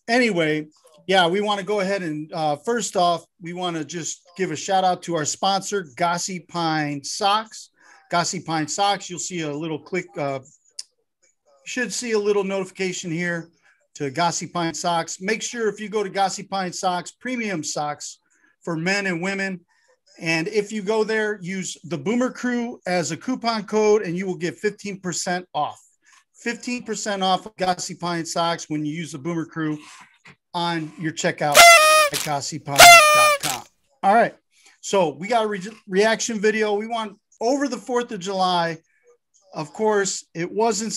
anyway, yeah, we want to go ahead and first off, we want to just give a shout out to our sponsor, Gossy Pine Socks. Gossy Pine Socks, you'll see a little click, should see a little notification here to Gossy Pine Socks. Make sure if you go to Gossy Pine Socks, premium socks for men and women. And if you go there, use the Boomer Crew as a coupon code and you will get 15% off. 15% off of Gossy Pine Socks when you use the Boomer Crew on your checkout at gossypine.com. All right. So we got a reaction video. We want over the 4th of July. Of course, it wasn't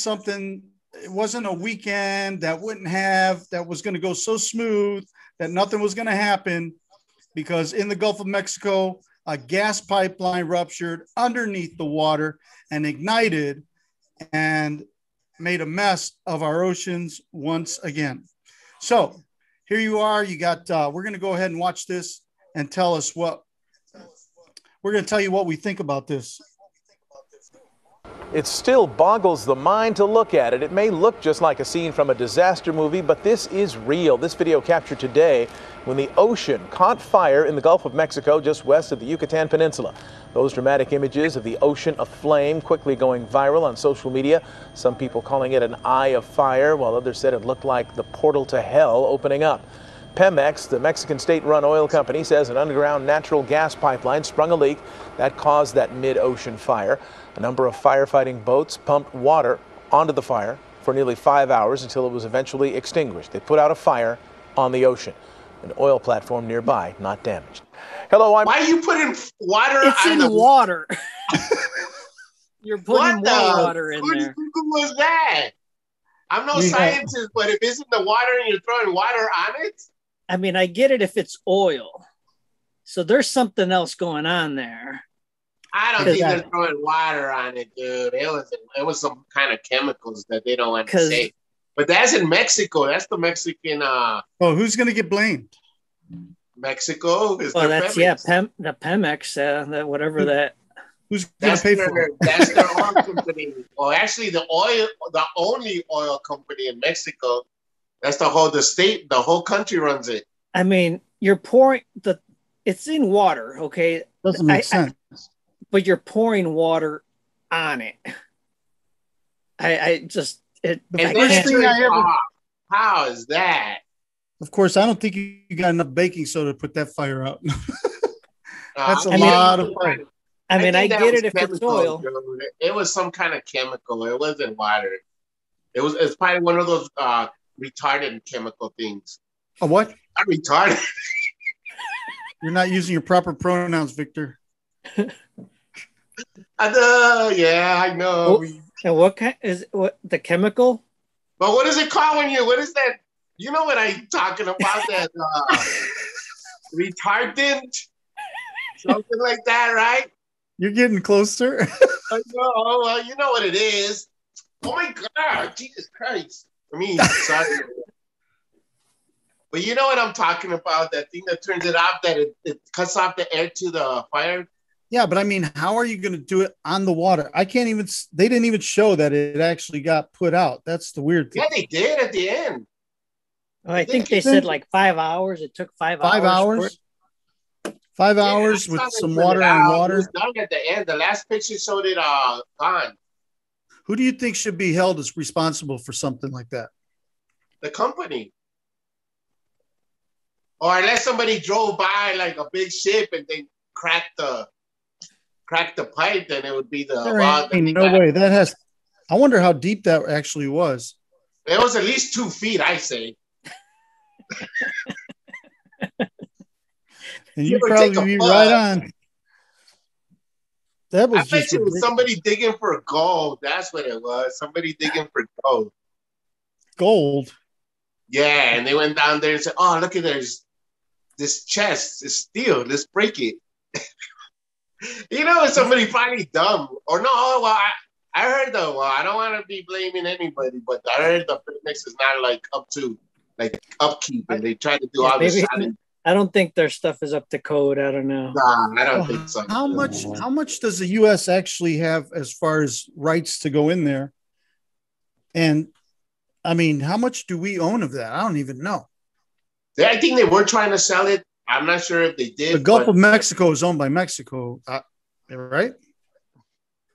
a weekend that was going to go so smooth that nothing was going to happen, because in the Gulf of Mexico, a gas pipeline ruptured underneath the water and ignited and made a mess of our oceans once again. So here you are. You got, we're going to go ahead and watch this and tell us we're going to tell you what we think about this. It still boggles the mind to look at it. It may look just like a scene from a disaster movie, but this is real. This video captured today when the ocean caught fire in the Gulf of Mexico just west of the Yucatan Peninsula. Those dramatic images of the ocean aflame quickly going viral on social media. Some people calling it an eye of fire, while others said it looked like the portal to hell opening up. Pemex, the Mexican state-run oil company, says an underground natural gas pipeline sprung a leak that caused that mid-ocean fire. A number of firefighting boats pumped water onto the fire for nearly 5 hours until it was eventually extinguished. They put out a fire on the ocean. An oil platform nearby not damaged. Hello, why are you putting water? It's in the water. You're putting more water in there. Who was that? I'm no scientist, but if it's in the water and you're throwing water on it, I mean, I get it if it's oil. So there's something else going on there. I don't think they're throwing water on it, dude. It was some kind of chemicals that they don't want to say. But that's in Mexico. That's the Mexican. Who's going to get blamed? Mexico. Well, that's Pemex. The Pemex, that whatever that. Who's going to pay for it? That's their oil company. Well, actually, the only oil company in Mexico. That's the whole country runs it. I mean, you're pouring it's in water, okay? Doesn't make sense. But you're pouring water on it. How is that? Of course, I don't think you got enough baking soda to put that fire out. That's a lot of fire. I mean, I get it if it's oil. It was some kind of chemical. It wasn't water. It's probably one of those retardant chemical things. A what? I'm retarded. You're not using your proper pronouns, Victor. Yeah, I know. And what kind is the chemical? But what is it called what is that? You know what I'm talking about? That retardant? Something like that, right? You're getting closer. I know. Well, you know what it is. Oh my God, Jesus Christ. I mean, sorry. But you know what I'm talking about? That thing that turns it off, that it cuts off the air to the fire. Yeah, but I mean, how are you going to do it on the water? They didn't even show that it actually got put out. That's the weird thing. Yeah, they did at the end. I think they said like 5 hours. It took 5 hours. 5 hours? 5 hours with some water and water? It was done at the end. The last picture showed it gone. Who do you think should be held as responsible for something like that? The company. Or unless somebody drove by like a big ship and they cracked the pipe, then it would be the law. No way. I wonder how deep that actually was. It was at least 2 feet, I say. And you probably be right on. That was I bet it was somebody digging for gold. That's what it was. Somebody digging for gold. Gold? Yeah, and they went down there and said, "Oh, look at this chest. It's steel. Let's break it." It's somebody finally dumb. Or no, well, I heard though. Well, I don't want to be blaming anybody, but I heard the Phoenix is not like up to like upkeep, and they try to do all this. I don't think their stuff is up to code. I don't know. Nah, I don't think so. How much does the U.S. actually have as far as rights to go in there? And I mean, how much do we own of that? I don't even know. I think they were trying to sell it. I'm not sure if they did. The Gulf of Mexico is owned by Mexico, right?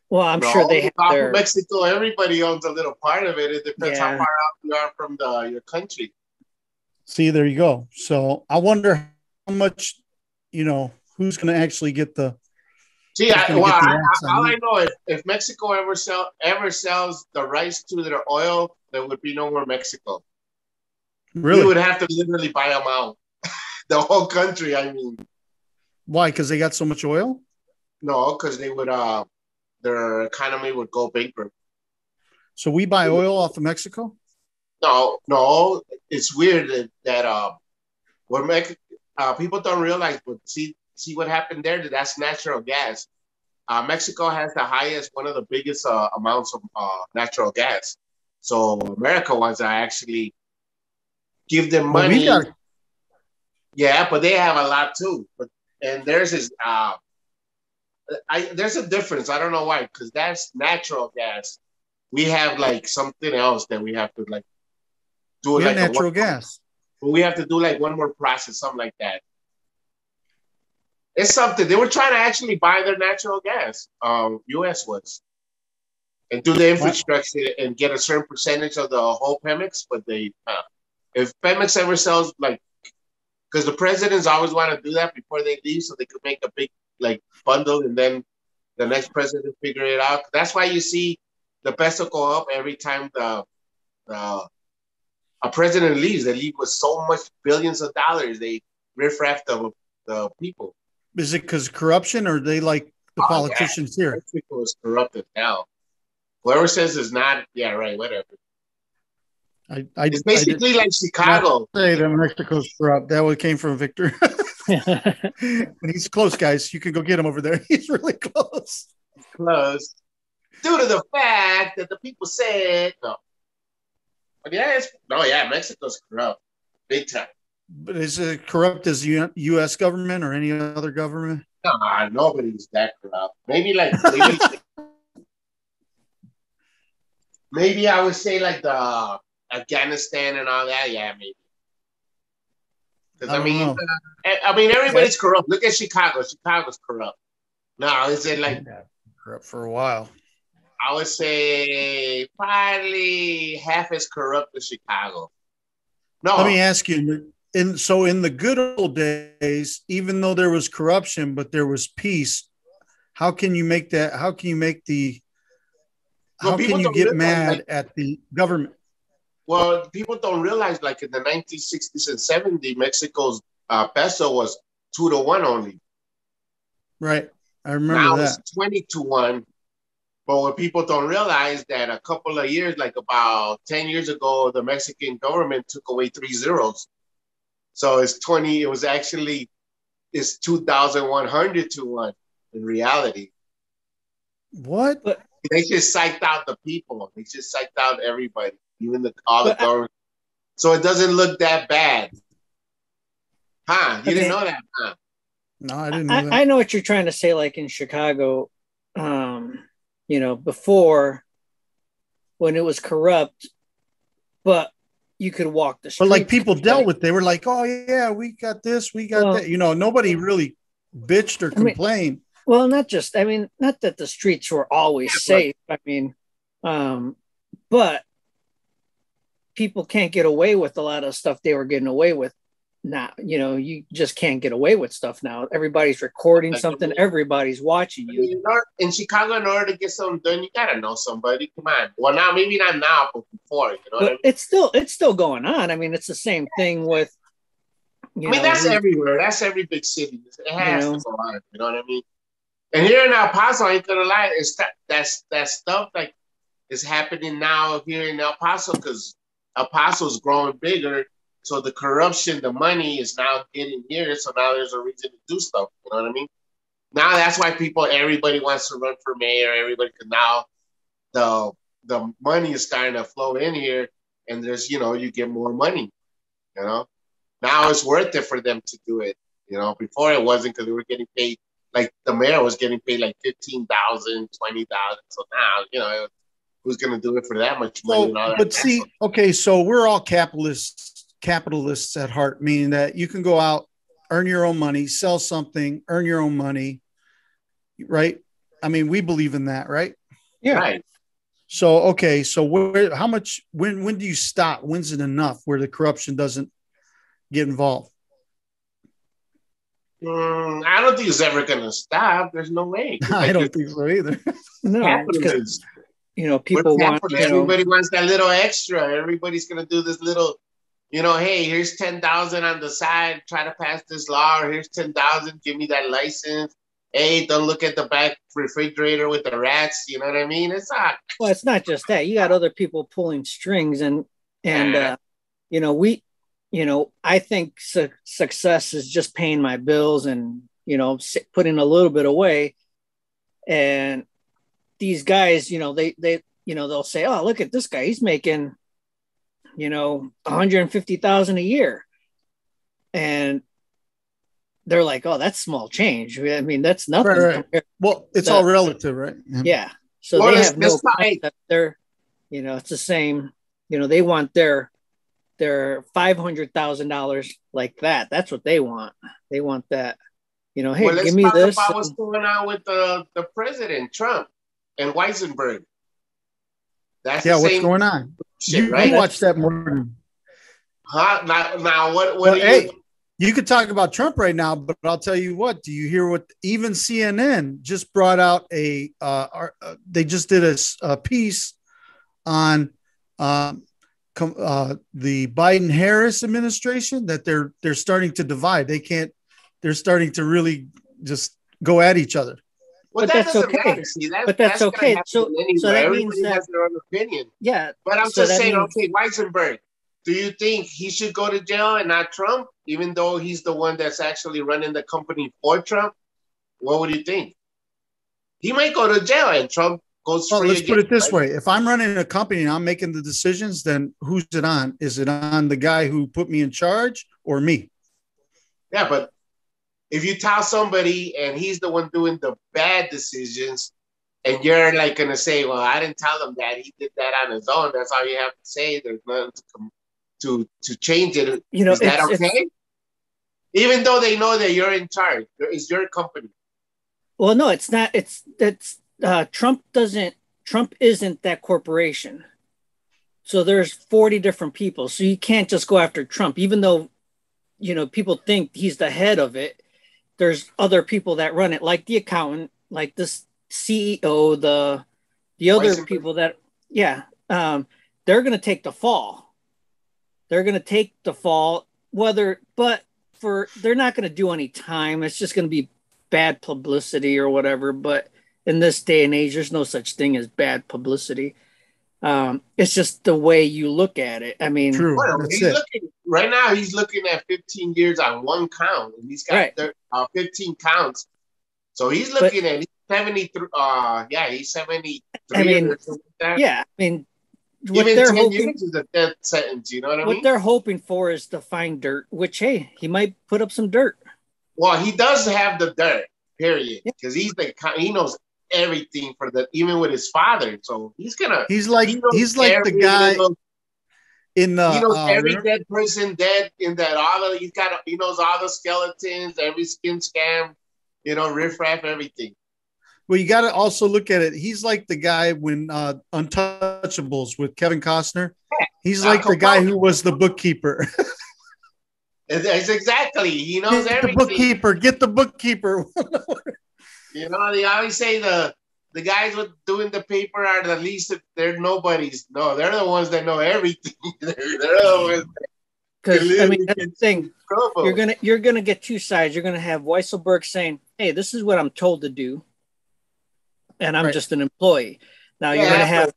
Well, I'm sure they have Gulf their... of Mexico. Everybody owns a little part of it. It depends how Yeah. far out you are from your country. See, there you go. So I wonder how much, who's going to actually get the. See, all I know, if Mexico ever sells the rights to their oil, there would be no more Mexico. Really? We would have to literally buy them out. The whole country, I mean. Why? Because they got so much oil? No, because they would, their economy would go bankrupt. So we buy oil off of Mexico? No, it's weird that people don't realize, but see what happened there? That's natural gas. Mexico has the highest, one of the biggest amounts of natural gas. So America wants to actually give them money. Yeah, but they have a lot too. And theirs is there's a difference. I don't know why, because that's natural gas. We have like something else that we have to like do. We like have natural gas. But we have to do like one more process, something like that. It's something they were trying to actually buy their natural gas. U.S. was, and do the infrastructure and get a certain percentage of the whole Pemex. But they, if Pemex ever sells, like, because the presidents always want to do that before they leave, so they could make a big like bundle, and then the next president figure it out. That's why you see the peso go up every time a president leaves. They leave with so much billions of dollars. They riff-raff the people. Is it because corruption, or they like the politicians here? Mexico is corrupt as hell. Whoever says it's not, yeah, right, whatever. It's basically like Chicago. Say that Mexico's corrupt. That one came from Victor. And he's close, guys. You can go get him over there. He's really close. Close. Due to the fact that the people said no. But yeah, Mexico's corrupt. Big time. But is it corrupt as U.S. government or any other government? No, nobody's that corrupt. Maybe maybe I would say like the Afghanistan and all that. Yeah, maybe. Because I mean, everybody's corrupt. Look at Chicago. Chicago's corrupt. No, is it like corrupt for a while? I would say probably half as corrupt as Chicago. No, let me ask you. In the good old days, even though there was corruption, but there was peace, how can you make that? How can you get mad at the government? Well, people don't realize, like in the 1960s and 70s, Mexico's peso was 2-1 only. Right, I remember now that. It's 20-1. But what people don't realize that a couple of years, like about 10 years ago, the Mexican government took away 3 zeros. So it's 20. It was actually 2,100-1 in reality. What? But they just psyched out the people. They just psyched out everybody, even all the government. So it doesn't look that bad. Huh? You didn't know that, huh? No, I didn't know that. I know what you're trying to say, like in Chicago, before when it was corrupt, but you could walk the street. But like people dealt with, they were like, oh yeah, we got this, we got that. Nobody really bitched or complained. Well, not that the streets were always safe. But people can't get away with a lot of stuff they were getting away with. Now, you just can't get away with stuff now. Everybody's recording something. Everybody's watching you. In Chicago, in order to get something done, you gotta know somebody. Come on. Well, now maybe not now, but before. What I mean? It's still going on. I mean, it's the same thing with. That's everywhere. That's every big city. It has to go on. You know what I mean? And here in El Paso, I ain't gonna lie, that stuff like is happening now here in El Paso because El Paso's growing bigger. So the corruption, the money is now getting here. So now there's a reason to do stuff. You know what I mean? Now that's why everybody wants to run for mayor. Everybody, because now the money is starting to flow in here, and there's you get more money. Now it's worth it for them to do it. Before it wasn't because they were getting paid. Like the mayor was getting paid like $15,000, $20,000. So now it who's going to do it for that much money. And all that but see, okay, so we're all capitalists at heart, meaning that you can go out, earn your own money, sell something, earn your own money, right? I mean, we believe in that, right? Yeah. Right. So, okay, so how much, when do you stop? When's it enough where the corruption doesn't get involved? I don't think it's ever going to stop. There's no way. I don't think so either. No, because people want. Everybody wants that little extra. Everybody's going to do this little. Hey, here's 10,000 on the side. Try to pass this law. Or here's 10,000. Give me that license. Hey, don't look at the back refrigerator with the rats. You know what I mean? It's not. Well, it's not just that. You got other people pulling strings, and I think success is just paying my bills and putting a little bit away. And these guys, they'll say, "Oh, look at this guy. He's making, $150,000 a year," and they're like, "Oh, that's small change. I mean, that's nothing." Right. Well, it's all relative, right? Yeah. So they have no concept. They're, it's the same. They want their $500,000 like that. That's what they want. They want that. Hey, give me this. About what's going on with the president Trump and Weisenberg. What's going on? Shit, right? You watch that more. Huh? Now what? Hey, you could talk about Trump right now, but I'll tell you what. Do you hear what even CNN just brought out? They just did a piece on the Biden-Harris administration that they're starting to divide. They're starting to really just go at each other. Well, but that's okay. But that's okay. So that means that has their own opinion. Yeah. But I'm just saying, okay, Weisenberg, do you think he should go to jail and not Trump, even though he's the one that's actually running the company for Trump? What would you think? He might go to jail and Trump goes free. Let's put it this way. If I'm running a company and I'm making the decisions, then who's it on? Is it on the guy who put me in charge or me? Yeah, but if you tell somebody and he's the one doing the bad decisions and you're like going to say, well, I didn't tell him that. He did that on his own. That's all you have to say. There's nothing to change it. Is that okay? Even though they know that you're in charge, it's your company. Well, no, it's not. Trump isn't that corporation. So there's 40 different people. So you can't just go after Trump, even though, people think he's the head of it. There's other people that run it, like the accountant, like this CEO, the other people that, they're going to take the fall. They're going to take the fall, they're not going to do any time. It's just going to be bad publicity or whatever. But in this day and age, there's no such thing as bad publicity. It's just the way you look at it. I mean, true. Right now, he's looking at 15 years on one count, and he's got 15 counts. So he's looking at 73. He's 73. I mean, I mean, what even they're 10 hoping years is a death sentence. You know what I mean? What they're hoping for is to find dirt. Which, hey, he might put up some dirt. Well, he does have the dirt. Period. Because he knows everything even with his father. So he's like the guy. He knows every dead person dead in that he knows all the skeletons, every skin scam, riffraff, everything. Well, you got to also look at it. He's like the guy when Untouchables with Kevin Costner. He's like the guy who was the bookkeeper. It's exactly. He knows everything. Get the bookkeeper. They always say the guys doing the paper are the least. They're nobodies. No, they're the ones that know everything. They're the ones. Because I mean, that's the thing. You're gonna get two sides. You're gonna have Weisselberg saying, "Hey, this is what I'm told to do," and I'm just an employee. Now you're gonna have,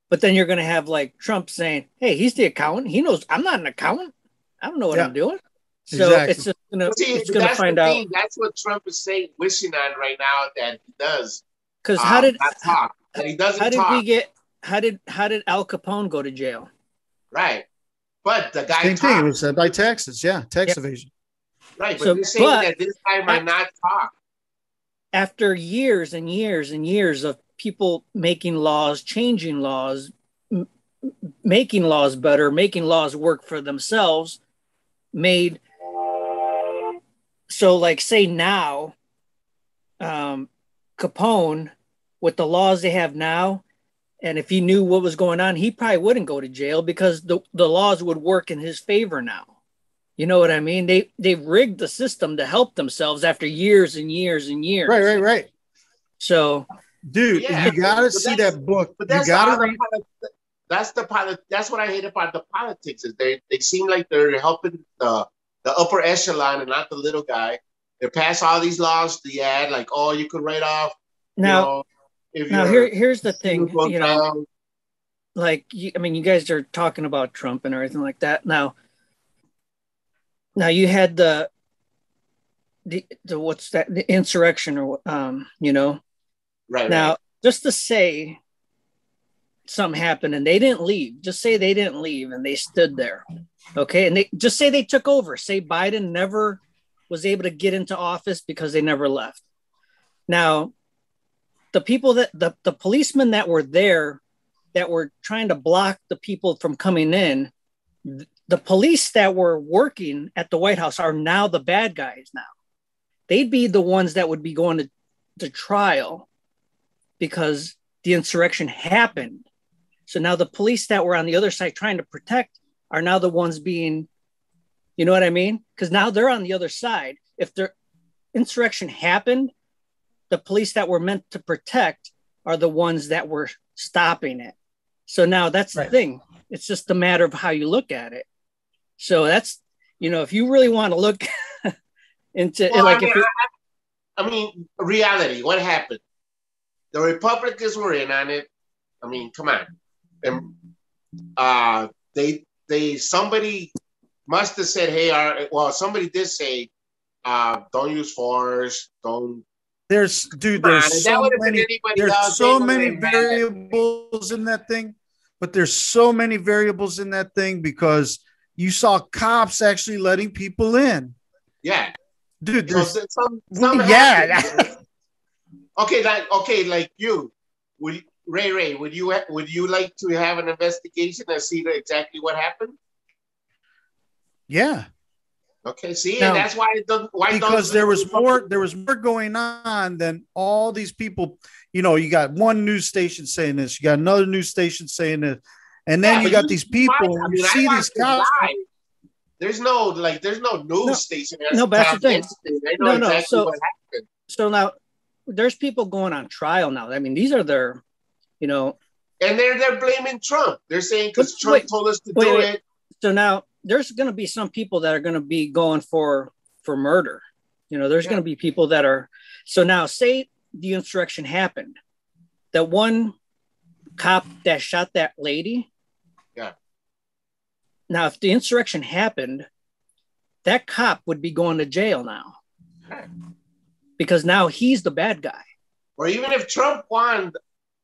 but then you're gonna have like Trump saying, "Hey, he's the accountant. He knows I'm not an accountant. I don't know what I'm doing." So it's just gonna find out. That's what Trump is saying, wishing on right now that he does. Because how did he doesn't talk. How did Al Capone go to jail? Right, but the guy same thing. It was by taxes, tax evasion. Right, but you're saying that this guy might not talk. After years and years and years of people making laws, changing laws, making laws better, making laws work for themselves, made so like say now, Capone, with the laws they have now, and if he knew what was going on, he probably wouldn't go to jail because the laws would work in his favor now. You know what I mean? They've rigged the system to help themselves after years and years and years. Right. So, dude, you got to see that book. But that's you got to read. That's what I hate about the politics is they seem like they're helping the upper echelon and not the little guy. They pass all these laws to add like, oh, you could write off. Now, here's the thing, you know, like you guys are talking about Trump and everything like that. Now you had the what's that, the insurrection or you know, now just to say something happened and they didn't leave, just say they didn't leave and they stood there, okay, and they just say they took over, say Biden never was able to get into office because they never left. Now the people that the policemen that were there that were trying to block the people from coming in, the police that were working at the White House are now the bad guys. Now they'd be the ones that would be going to trial because the insurrection happened. So now the police that were on the other side trying to protect are now the ones being, you know what I mean? Because now they're on the other side. If the insurrection happened, the police that were meant to protect are the ones that were stopping it. So now that's the thing. It's just a matter of how you look at it. So that's, you know, if you really want to look into reality, what happened? The Republicans were in on it. I mean, come on. And somebody must have said, hey, somebody did say, don't use force, don't. There's so many variables in that thing, but there's so many variables in that thing because you saw cops actually letting people in. Yeah, dude. There's like you, Ray, would you like to have an investigation and see exactly what happened? Yeah. Okay, see, and that's why it doesn't. Because there was more going on than all these people. You know, you got one news station saying this, you got another news station saying this, and then you got these people. You see these cops. There's no news station. No, but that's the thing. What happened. So now there's people going on trial now. I mean, these are their, you know, and they're blaming Trump. They're saying because Trump told us to do it. So now there's going to be some people that are going to be going for murder. You know, there's going to be people that are. So now say the insurrection happened. That one cop that shot that lady. Yeah. Now, if the insurrection happened, that cop would be going to jail now. Because now he's the bad guy. Or even if Trump won,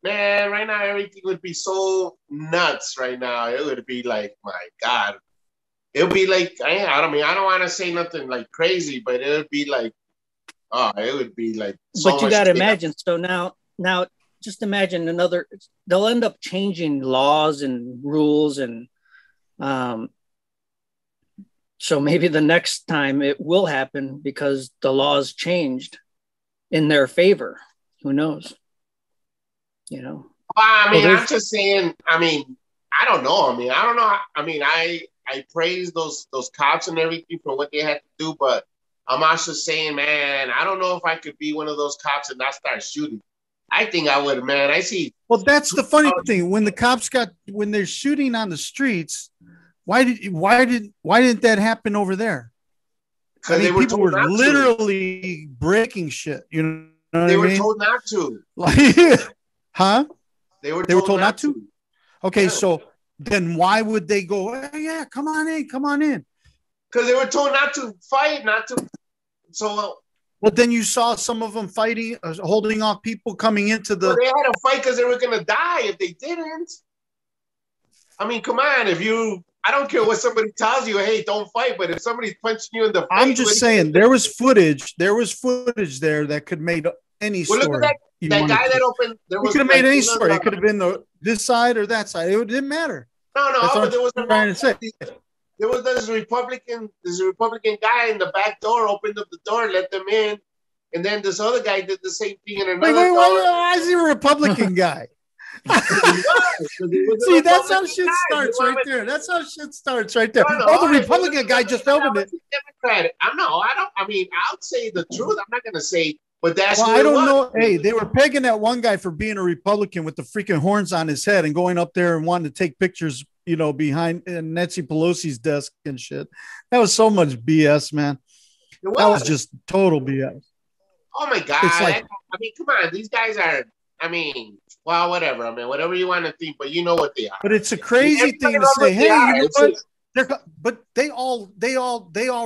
man, right now everything would be so nuts right now. It would be like, my God. It would be like, I don't want to say nothing like crazy, but it would be like, it would be like so but you got to imagine. So now just imagine they'll end up changing laws and rules. And so maybe the next time it will happen because the laws changed in their favor. Who knows? You know? I'm just saying, I don't know. I don't know. I praise those cops and everything for what they had to do, but I'm also saying, man, I don't know if I could be one of those cops and not start shooting. I think I would, man. I see. Well, that's the funny thing. When the cops when they're shooting on the streets, why didn't that happen over there? I mean, people were literally breaking shit. You know, they were told not to. Huh? They were told not to. Okay, yeah. So then why would they go? Hey, yeah, come on in. Because they were told not to fight, not to. So. Well, then you saw some of them fighting, holding off people coming into the. Well, they had to fight because they were going to die if they didn't. I mean, come on. I don't care what somebody tells you. Hey, don't fight. But if somebody's punching you in the face, I'm just saying there was footage. There was footage there that could any Well, look story. at that guy that opened. There You was could have like, made any story. It could have been this side or that side. It didn't matter. No, That's what but there was trying to say. There was this Republican guy in the back door, opened up the door, let them in, and then this other guy did the same thing in another door. Why is he a Republican guy? See, that's how shit starts right there. That's how shit starts right there. Oh, the Republican guy just opened it. Democratic. I don't. I mean, I'll say the truth. I'm not going to say, but that's. Well, I don't know. Hey, they were pegging that one guy for being a Republican with the freaking horns on his head and going up there and wanting to take pictures, you know, behind Nancy Pelosi's desk and shit. That was so much BS, man. That was just total BS. Oh my God! It's like, I mean, come on, these guys are. I mean, well, whatever. I mean, whatever you want to think, but you know what they are. But it's a crazy thing to say. Hey, you know what? But they all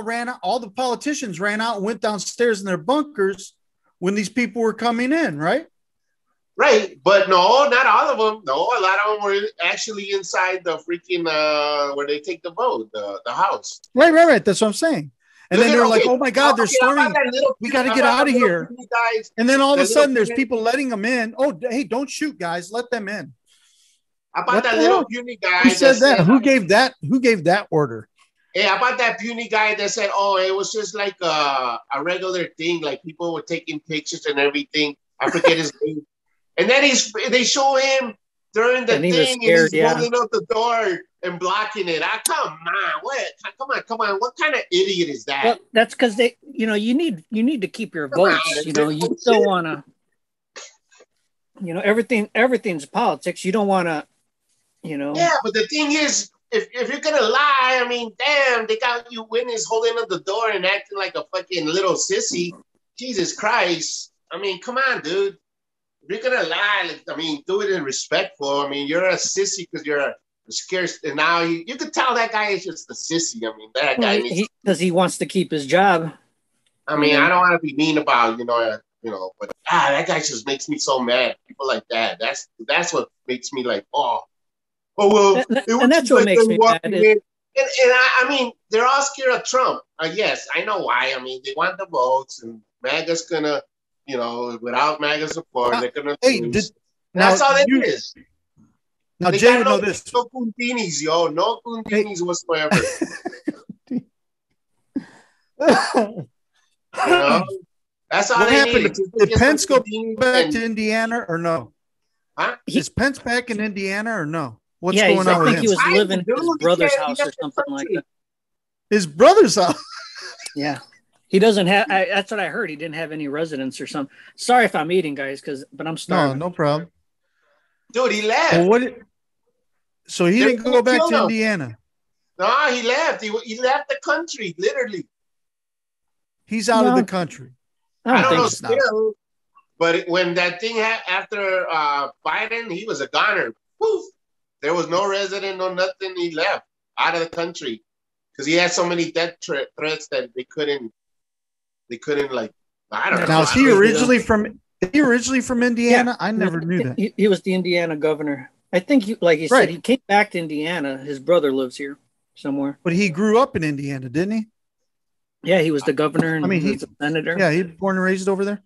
ran out. All the politicians ran out and went downstairs in their bunkers when these people were coming in, right? Right, but no, not all of them. No, a lot of them were actually inside the freaking where they take the vote, the house. Right. That's what I'm saying. And then they're like, "Oh my God, they're storming! We got to get out of here!" And then all of a sudden, there's people letting them in. Oh, hey, don't shoot, guys! Let them in. How about that little puny guy? Who said that? Who gave that? Who gave that order? Hey, how about that puny guy that said, "Oh, it was just like a regular thing, like people were taking pictures and everything." I forget his name. And then they show him during the thing, and he's holding up the door and blocking it. Come on, what? Come on, what kind of idiot is that? Well, that's because you need to keep your votes. You don't want to. Everything's politics. You don't want to. Yeah, but the thing is, if you're gonna lie, I mean, damn, they got you witness holding up the door and acting like a fucking little sissy. Jesus Christ! I mean, come on, dude. If you're gonna lie, do it in respectful. I mean, you're a sissy because you're scared, and now you could tell that guy is just a sissy. I mean, that guy because he wants to keep his job. I mean, I don't want to be mean about but that guy just makes me so mad. People like that. That's what makes me like, well, and that's what makes me mad. And I mean, they're all scared of Trump. Yes, I know why. I mean, they want the votes, and MAGA's gonna. Without MAGA support, they're gonna lose. That's all it is. Now, Jay would know this. No Kuntinis, yo. No Kuntinis whatsoever. That's all what happened. Did Pence go back to Indiana or no? Huh? Is Pence back in Indiana or no? What's going on with him? I think he was living in his brother's house or something like that. His brother's house? Yeah. He doesn't have. That's what I heard. He didn't have any residence or something. Sorry if I'm eating, guys, but I'm starving. No problem. Dude, he left. Well, so he didn't go back to Indiana. No, he left. He left the country, literally. He's out of the country. I don't know still, but when that thing after Biden, he was a goner. Poof. There was no resident, no nothing. He left out of the country because he had so many death threats that they couldn't. I don't know. Now, is he originally from Indiana? Yeah. I never knew that. He was the Indiana governor. I think, like you said, he came back to Indiana. His brother lives here somewhere. But he grew up in Indiana, didn't he? Yeah, he was the governor. And he's a senator. Yeah, he was born and raised over there.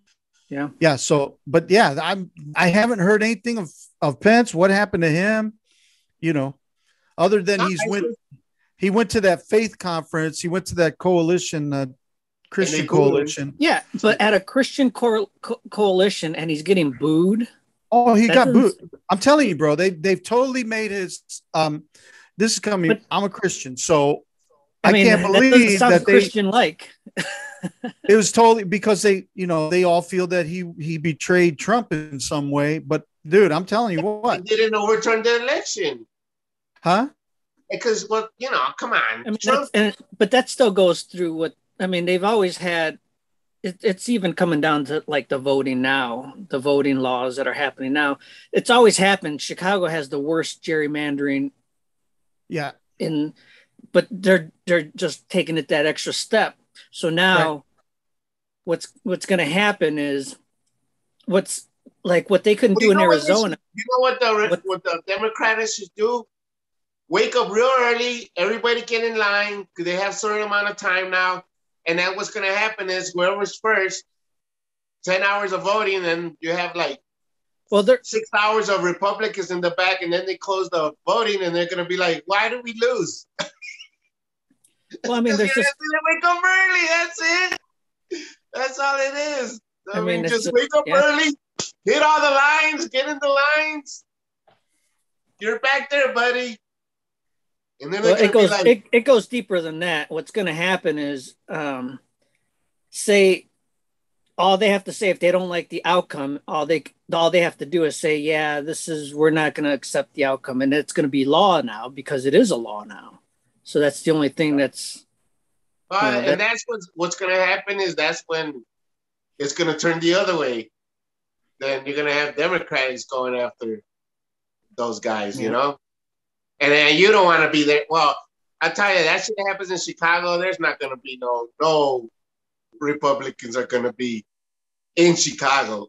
Yeah. Yeah. So, but yeah, I haven't heard anything of Pence. What happened to him? Other than he went to that faith conference. He went to that coalition. Christian coalition. Yeah, but at a Christian coalition, and he's getting booed. Oh, he got booed. I'm telling you, bro. They've totally made his. This is coming. But, I'm a Christian, so I can't believe that Christian like. It was totally because they all feel that he betrayed Trump in some way. But dude, I'm telling you what, he didn't overturn the election, huh? Because come on. But that still goes through what. I mean, they've always had, it's even coming down to like the voting now, the voting laws that are happening now. It's always happened. Chicago has the worst gerrymandering. Yeah. But they're just taking it that extra step. So now what's going to happen is what they couldn't do in Arizona. What the Democrats should do? Wake up real early. Everybody get in line because they have a certain amount of time now. And then what's going to happen is whoever's first 10 hours of voting, and then you have like 6 hours of Republicans in the back, and then they close the voting, and they're gonna be like, "Why did we lose?" Well, I mean, there's just wake up early. That's it. That's all it is. I mean just wake up early, hit all the lines, get in the lines. You're back there, buddy. And then it goes deeper than that. What's going to happen is, say, all they have to say if they don't like the outcome, all they have to do is say, yeah, we're not going to accept the outcome, and it's going to be law now because it is a law now. So that's the only thing that's. And that's what's going to happen is that's when it's going to turn the other way. Then you're going to have Democrats going after those guys, you know? And then you don't want to be there. Well, I tell you, that shit happens in Chicago. There's not going to be no Republicans are going to be in Chicago.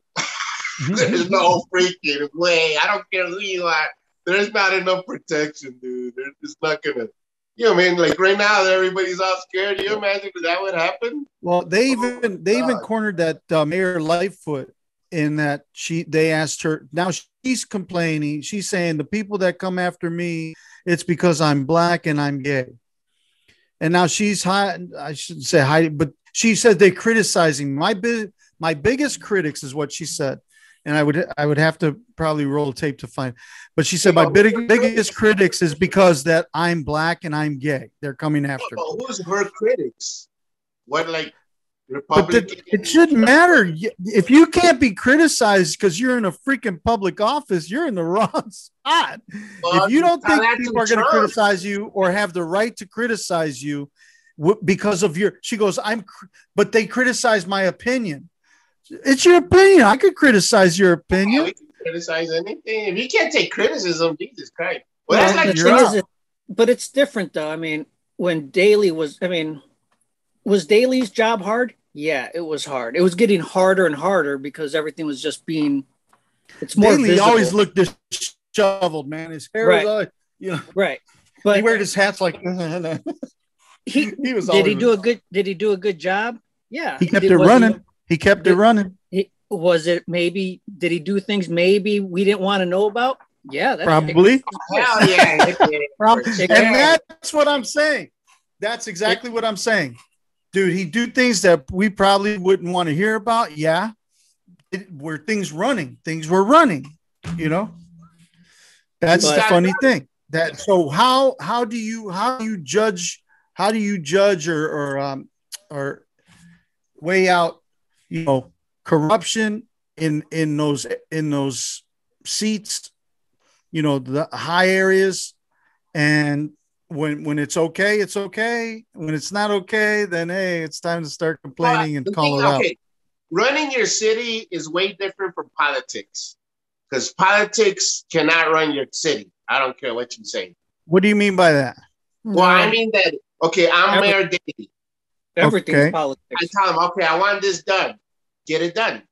There's no freaking way. I don't care who you are. There's not enough protection, dude. They're just not going to. You know what I mean? Like right now, everybody's all scared. You imagine that would happen? Well, they even cornered that Mayor Lightfoot in that they asked her. Now she's complaining. She's saying the people that come after me, it's because I'm black and I'm gay. And now she's high. I shouldn't say high, but she said they criticizing my biggest critics is what she said. And I would have to probably roll tape to find. But she said my biggest critics is because that I'm black and I'm gay. They're coming after me. Who's her critics? What, like Republican? It shouldn't matter. If you can't be criticized because you're in a freaking public office, you're in the wrong spot. Well, if you don't think people are going to criticize you or have the right to criticize you because of she goes, but they criticize my opinion. It's your opinion. I could criticize your opinion. Yeah, we can criticize anything. If you can't take criticism, Jesus Christ. Well, that's like the thing is, but it's different though. I mean, when Daley was Daley's job hard? Yeah, it was hard. It was harder and harder because everything was just it's more Daley visible. Always looked disheveled, man. His hair was always, right. But he wears his hats like he was. Did he do a good job? Yeah, he kept it running. He kept it running. Did he do things maybe we didn't want to know about? Yeah, probably. Hell yeah. And that's what I'm saying. That's exactly what I'm saying. Dude, he do things that we probably wouldn't want to hear about. Yeah. Were things running? Things were running, That's the funny thing. So how do you judge or weigh out corruption in those seats, the high areas, and when it's okay, it's okay. When it's not okay, then hey, it's time to start complaining and call it out. Running your city is way different from politics, because politics cannot run your city. I don't care what you say. What do you mean by that? Well, I mean that. Okay, I'm Mayor Daley. Everything's politics. I tell them, okay, I want this done. Get it done.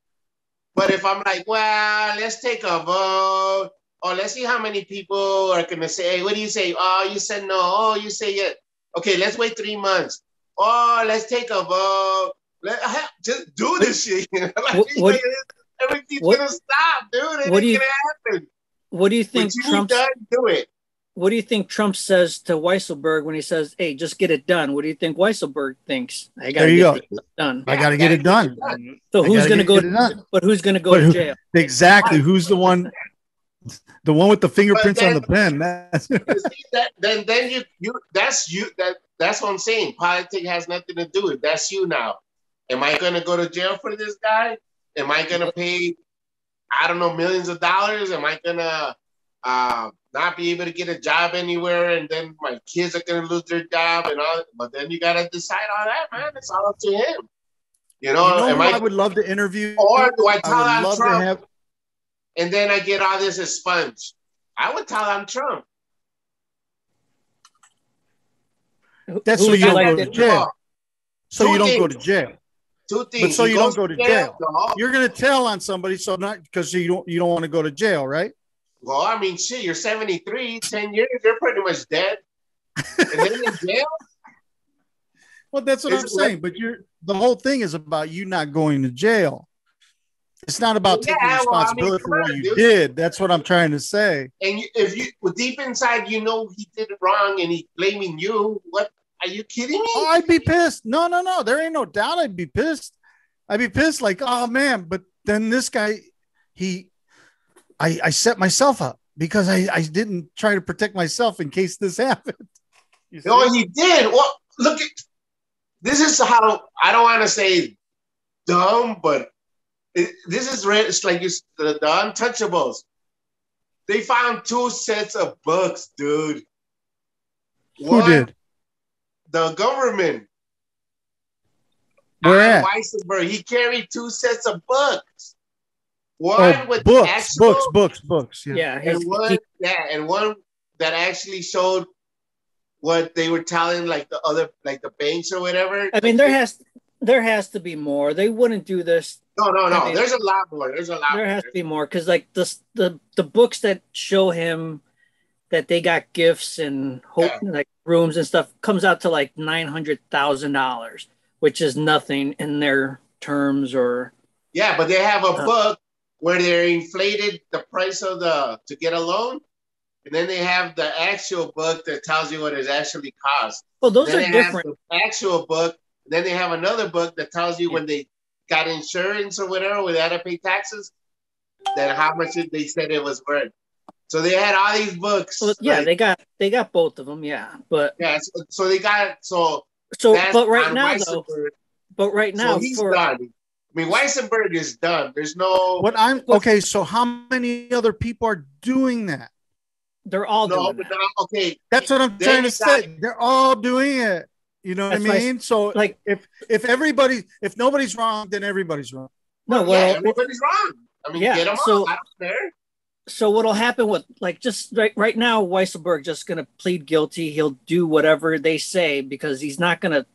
But if I'm like, well, let's take a vote, or let's see how many people are going to say, hey, what do you say? Oh, you said no. Oh, you say yes. Okay, let's wait 3 months. Oh, let's take a vote. Just do this shit. Everything's going to stop, dude. It's going to happen. What do you think Trump done? Do it. What do you think Trump says to Weisselberg when he says, hey, just get it done? What do you think Weisselberg thinks? I got to get it done. I got to get it done. So who's going to go to jail? Exactly. Who's the one with the fingerprints on the pen? That's what I'm saying. Politics has nothing to do with it. That's you now. Am I going to go to jail for this guy? Am I going to pay, I don't know, millions of dollars? Am I going to not be able to get a job anywhere, and then my kids are going to lose their job and all? But then you got to decide all that, man. It's all up to him. I would love to interview, or do I tell I'm Trump, and then I get all this as sponge? I would tell I'm Trump. That's so you don't go to jail. So you don't go to jail. Two things. But so you don't go to jail. You're going to tell on somebody, so not because you don't want to go to jail, right? Well, I mean, shit, you're 73, 10 years, you're pretty much dead. And then in jail? Well, that's what I'm saying. But the whole thing is about you not going to jail. It's not about taking responsibility for what you did. That's what I'm trying to say. And if you deep inside, you know he did it wrong, and he's blaming you. What? Are you kidding me? Oh, I'd be pissed. No. There ain't no doubt I'd be pissed. I'd be pissed like, oh, man. But then this guy, I set myself up because I didn't try to protect myself in case this happened. No, he did. Well, look, this is how, I don't want to say dumb, but this is it's like the Untouchables. They found 2 sets of books, dude. Who did? The government. Where at? Weissenberg. He carried 2 sets of books. One with books. Yeah. And one that actually showed what they were telling, like the other, like the banks or whatever. I mean, there has to be more. They wouldn't do this. No. I mean, there's a lot more. There has to be more because, like, the books that show him that they got gifts and like rooms and stuff comes out to like $900,000, which is nothing in their terms. Or but they have a book where they inflated the price of to get a loan, and then they have the actual book that tells you what it actually costs. Well, those are different. The actual book. Then they have another book that tells you when they got insurance or whatever, where they had to pay taxes, then how much they said it was worth. So they had all these books. Well, yeah, like, they got both of them. Yeah, but so they got but right now though. But right now, he's done. I mean, Weissenberg is done. There's no. Okay. So how many other people are doing that? They're all doing that. Okay, that's what I'm trying to say. They're all doing it. You know what I mean? So like, if nobody's wrong, then everybody's wrong. No, everybody's wrong. I mean, get them all. I don't care. So what'll happen with, like, just right now, Weissenberg just gonna plead guilty. He'll do whatever they say because he's not gonna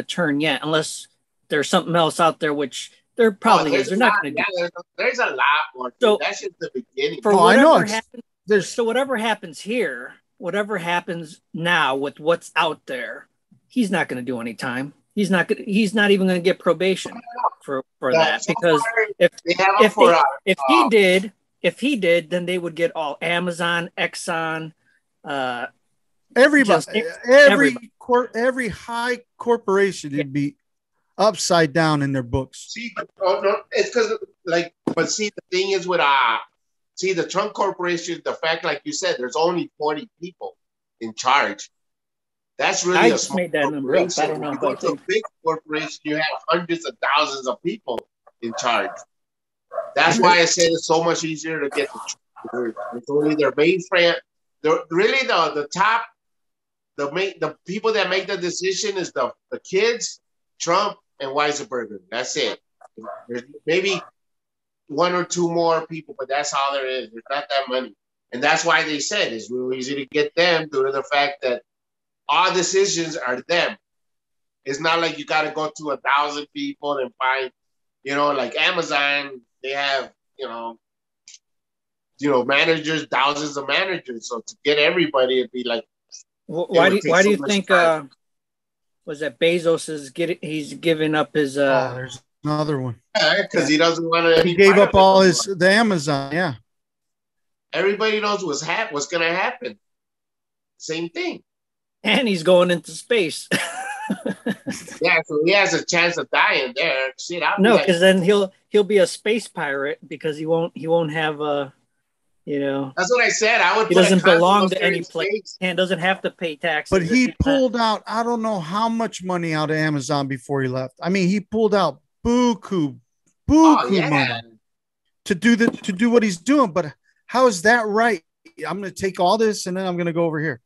turn yet unless there's something else out there, which there probably is. They're not gonna do. There's a lot more. So that's just the beginning. So whatever happens here, whatever happens now with what's out there, he's not gonna do any time. He's not even gonna get probation for that because if he did, then they would get all Amazon, Exxon, everybody, every high corporation would be upside down in their books. See, it's because but see, the thing is with the Trump Corporation, the fact, like you said, there's only 40 people in charge. That's really a small corporation. I don't know about a big corporation. You have hundreds of thousands of people in charge. That's why I said it's so much easier to get it's only their main friend. Really, the top, the people that make the decision is the kids, Trump, and Weisenberger. That's it. There's maybe 1 or 2 more people, but that's all there is. There's not that many. And that's why they said it's real easy to get them due to the fact that all decisions are them. It's not like you got to go to 1,000 people and find, like Amazon, they have, managers, thousands of managers. So to get everybody, it'd be like. Why do you think? Was that Bezos he's giving up his? There's another one. Yeah, because he doesn't want to. He gave up all the Amazon. Yeah. Everybody knows what's going to happen. Same thing. And he's going into space. Yeah, so he has a chance of dying there. Shit, no, because then he'll be a space pirate because he won't have a, That's what I said. He doesn't belong to any place and doesn't have to pay taxes. But he pulled out, I don't know how much money out of Amazon before he left. I mean, he pulled out buku money to do what he's doing. But how is that right? I'm going to take all this and then I'm going to go over here.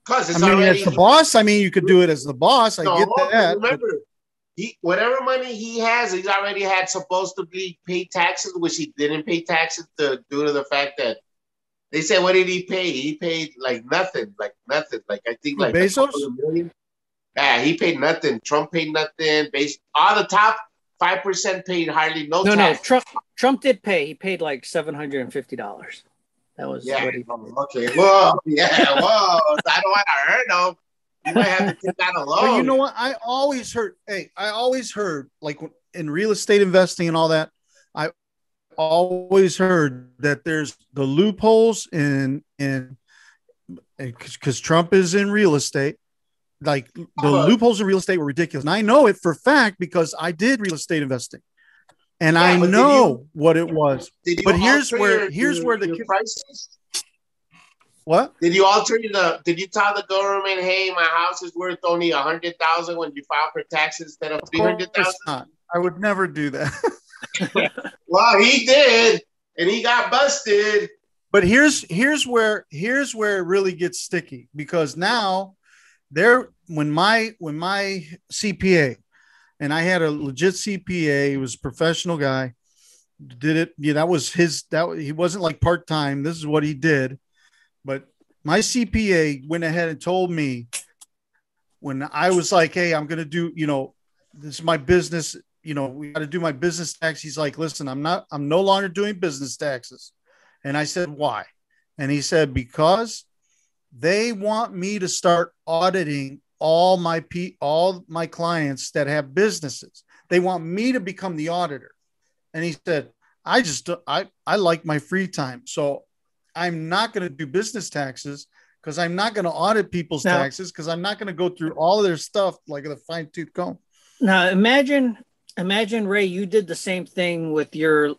Because as the boss, you could do it as the boss. I get that. Remember, whatever money he has, he's already had supposed to be paid taxes, which he didn't pay taxes due to the fact that they said, what did he pay? He paid nothing. Like I think Bezos. Yeah, he paid nothing. Trump paid nothing. All the top 5% paid hardly no tax. No. Trump did pay. He paid like $750. That was what he. Okay. Whoa. Yeah. Whoa. I don't want to hurt him. You might have to take that alone. But you know what? I always heard, like in real estate investing and all that, I always heard that there's the loopholes in because Trump is in real estate. Like the loopholes in real estate were ridiculous. And I know it for a fact because I did real estate investing and I know what it was. But here's where the prices. What? Did you tell the government, hey, my house is worth only 100,000 when you file for taxes instead of 300,000? I would never do that. Well, he did, and he got busted. But here's where it really gets sticky, because now when my CPA, and I had a legit CPA, he was a professional guy, did it. Yeah, that was he wasn't like part-time. This is what he did. But my CPA went ahead and told me when I was like, hey, I'm going to do, this is my business. We got to do my business tax. He's like, listen, I'm no longer doing business taxes. And I said, why? And he said, because they want me to start auditing all my clients that have businesses. They want me to become the auditor. And he said, I like my free time. So I'm not going to do business taxes because I'm not going to audit people's taxes because I'm not going to go through all of their stuff like a fine-tooth comb. Now imagine, Ray, you did the same thing with your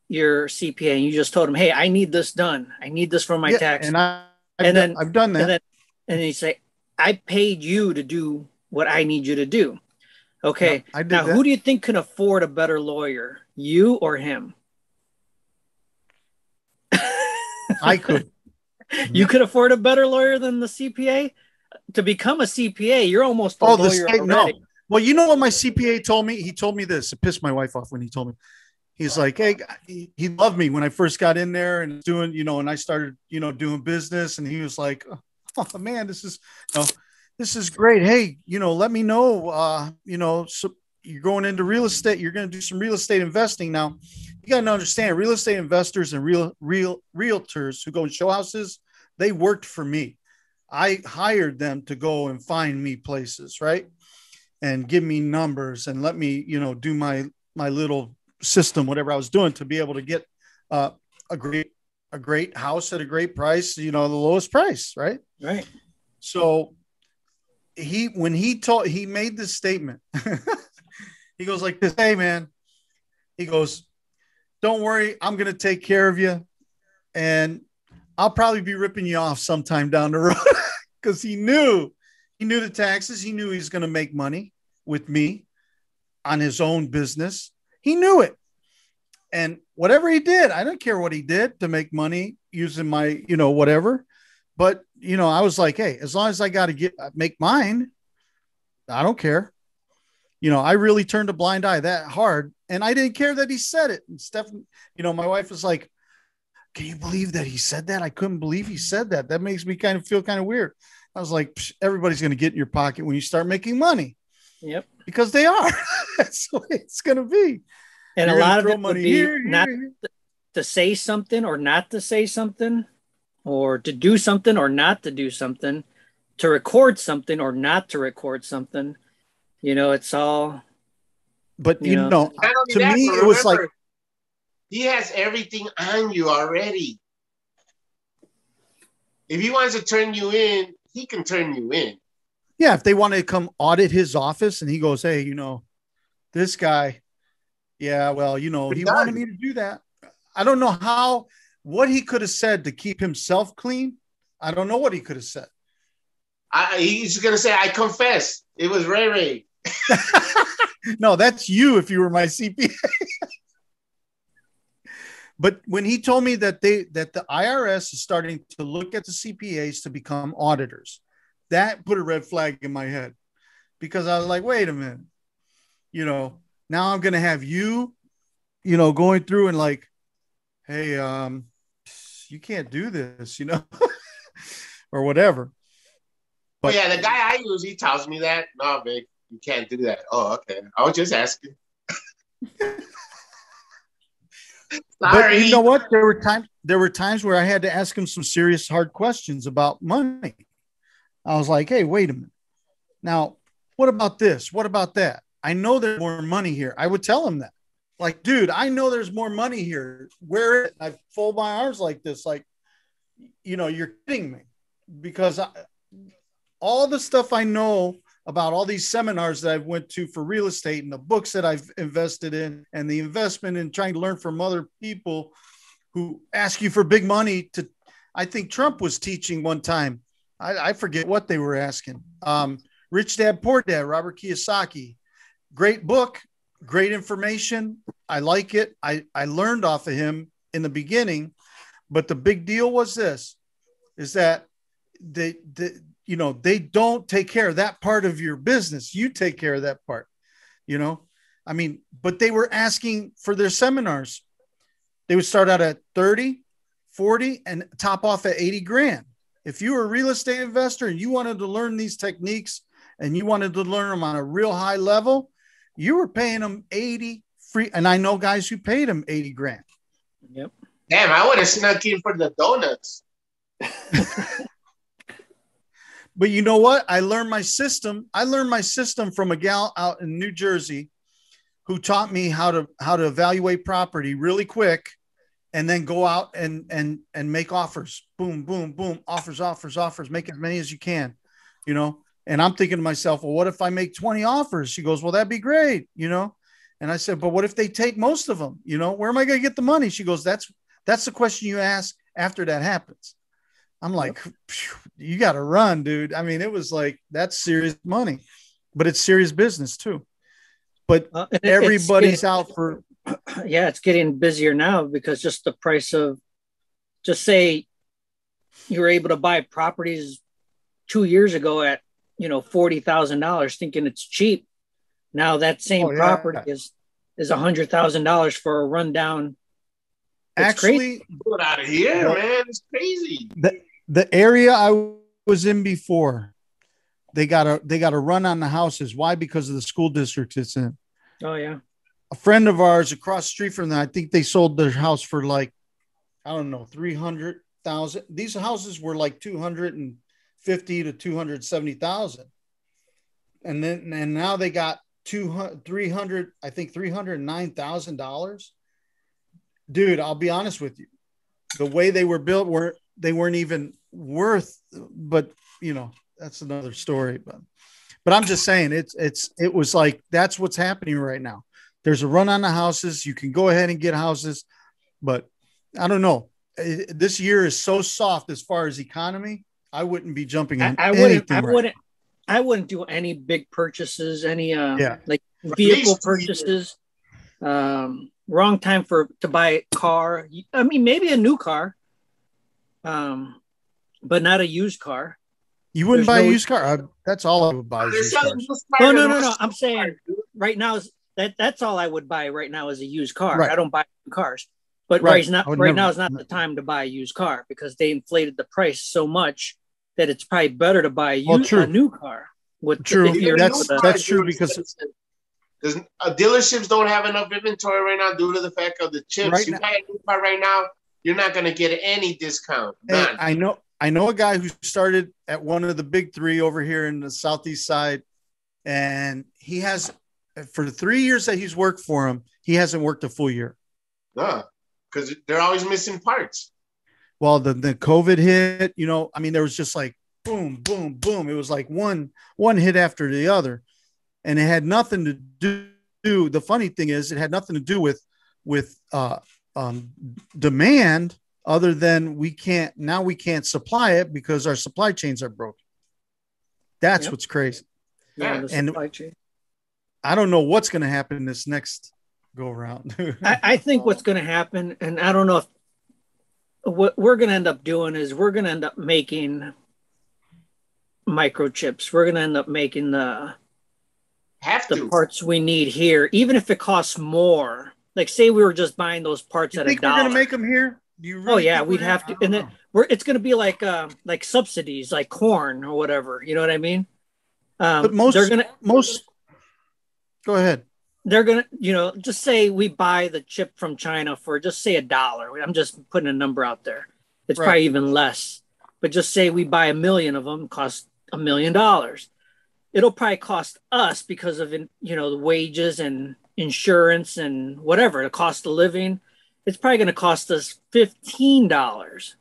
CPA and you just told him, hey, I need this done. I need this for my tax. And I've done that. And then you say, I paid you to do what I need you to do. Okay. I did now, that. Who do you think can afford a better lawyer, you or him? I could. You could afford a better lawyer than the CPA? To become a CPA, you're almost a lawyer already. No. Well, you know what my CPA told me? He told me this. It pissed my wife off when he told me. He's like, hey, he loved me when I first got in there and doing, and I started, doing business. And he was like, oh man, this is great. Hey, let me know, so you're going into real estate. You're going to do some real estate investing. Now you got to understand, real estate investors and realtors who go and show houses, they worked for me. I hired them to go and find me places, right? And give me numbers and let me, do my little system, whatever I was doing to be able to get a great house at a great price, the lowest price. Right. Right. So when he made this statement, he goes like this, hey man, he goes, don't worry, I'm going to take care of you. And I'll probably be ripping you off sometime down the road. Cause he knew the taxes. He knew he was going to make money with me on his own business. He knew it. And whatever he did, I don't care what he did to make money using my, whatever. But, I was like, hey, as long as I got to make mine, I don't care. I really turned a blind eye that hard. And I didn't care that he said it. And Stephanie, my wife was like, can you believe that he said that? I couldn't believe he said that. That makes me feel kind of weird. I was like, everybody's going to get in your pocket when you start making money. Yep. Because they are. That's the way it's going to be. And a lot of it would be not to say something or not to say something, or to do something or not to do something, to record something or not to record something. It's all. But, to me, it was like. He has everything on you already. If he wants to turn you in, he can turn you in. Yeah, if they want to come audit his office and he goes, hey, this guy, yeah, well, he wanted me to do that. I don't know what he could have said to keep himself clean. I don't know what he could have said. He's going to say, I confess. It was Ray Ray. No, that's you if you were my CPA. But when he told me that the IRS is starting to look at the CPAs to become auditors, that put a red flag in my head, because I was like, wait a minute, now I'm going to have you, going through and like, hey, you can't do this, or whatever. But yeah, the guy I use, he tells me that, no, Vic, you can't do that. Oh, okay. I was just asking. But you know what? There were times where I had to ask him some serious, hard questions about money. I was like, hey, wait a minute. Now, what about this? What about that? I know there's more money here. I would tell him that. Like, dude, I know there's more money here. Where is it? I fold my arms like this, like, you're kidding me. Because all the stuff I know about all these seminars that I've went to for real estate and the books that I've invested in and the investment in trying to learn from other people who ask you for big money I think Trump was teaching one time. I forget what they were asking. Rich Dad, Poor Dad, Robert Kiyosaki. Great book, great information. I like it. I learned off of him in the beginning, but the big deal was this, is that they don't take care of that part of your business. You take care of that part, but they were asking for their seminars. They would start out at 30, 40 and top off at 80 grand. If you were a real estate investor and you wanted to learn these techniques and you wanted to learn them on a real high level, you were paying them 80 free. And I know guys who paid them 80 grand. Yep. Damn, I would have snuck in for the donuts. But you know what? I learned my system from a gal out in New Jersey who taught me how to evaluate property really quick and then go out and make offers. Boom, boom, boom. Offers, make as many as you can, And I'm thinking to myself, well, what if I make 20 offers? She goes, well, that'd be great, And I said, but what if they take most of them? Where am I going to get the money? She goes, that's the question you ask after that happens. I'm like, you got to run, dude. I mean, it was like, that's serious money, but it's serious business too. But everybody's out for. Yeah, it's getting busier now because just the price of, just say you were able to buy properties 2 years ago at, $40,000 thinking it's cheap. Now that same property is $100,000 for a rundown. Actually, get out of here, man. It's crazy. The area I was in before, they got a run on the houses. Why? Because of the school district it's in. Oh yeah. A friend of ours across the street from them, I think they sold their house for like, I don't know, 300,000. These houses were like 250 to 270,000. And now they got $309,000. Dude, I'll be honest with you. The way they were built they weren't even worth, but that's another story. But I'm just saying it was like, that's what's happening right now. There's a run on the houses. You can go ahead and get houses, but I don't know. This year is so soft as far as economy. I wouldn't be jumping on anything. I wouldn't do any big purchases, any like vehicle purchases. Wrong time to buy a car. I mean, maybe a new car, but not a used car. You wouldn't buy a used car. That's all I would buy. No. I'm saying right now that's all I would buy right now is a used car. Right. I don't buy new cars. But right now is not the time to buy a used car because they inflated the price so much that it's probably better to buy a new car. True. That's true because dealerships don't have enough inventory right now due to the fact of the chips. Right, you buy a new car right now, you're not going to get any discount. None. Hey, I know a guy who started at one of the big three over here in the Southeast side, and he has, for the 3 years that he's worked for him, he hasn't worked a full year. Because they're always missing parts. Well, the COVID hit, there was just like boom, boom, boom. It was like one hit after the other. And it had nothing to do. The funny thing is, it had nothing to do with demand, other than we can't supply it because our supply chains are broken. That's what's crazy. Yeah, the supply chain. I don't know what's going to happen this next go around. I think what's going to happen, and I don't know if what we're going to end up doing is we're going to end up making microchips. We're going to end up making the parts we need here, even if it costs more. Like, say we were just buying those parts at $1. We're going to make them here? We'd have to. And then it's going to be like subsidies, like corn or whatever. You know what I mean? But go ahead. They're going to, just say we buy the chip from China for just say $1. I'm just putting a number out there. It's probably even less. But just say we buy 1 million of them, cost $1 million. it'll probably cost us because of, the wages and insurance and whatever, the cost of living. It's probably going to cost us $15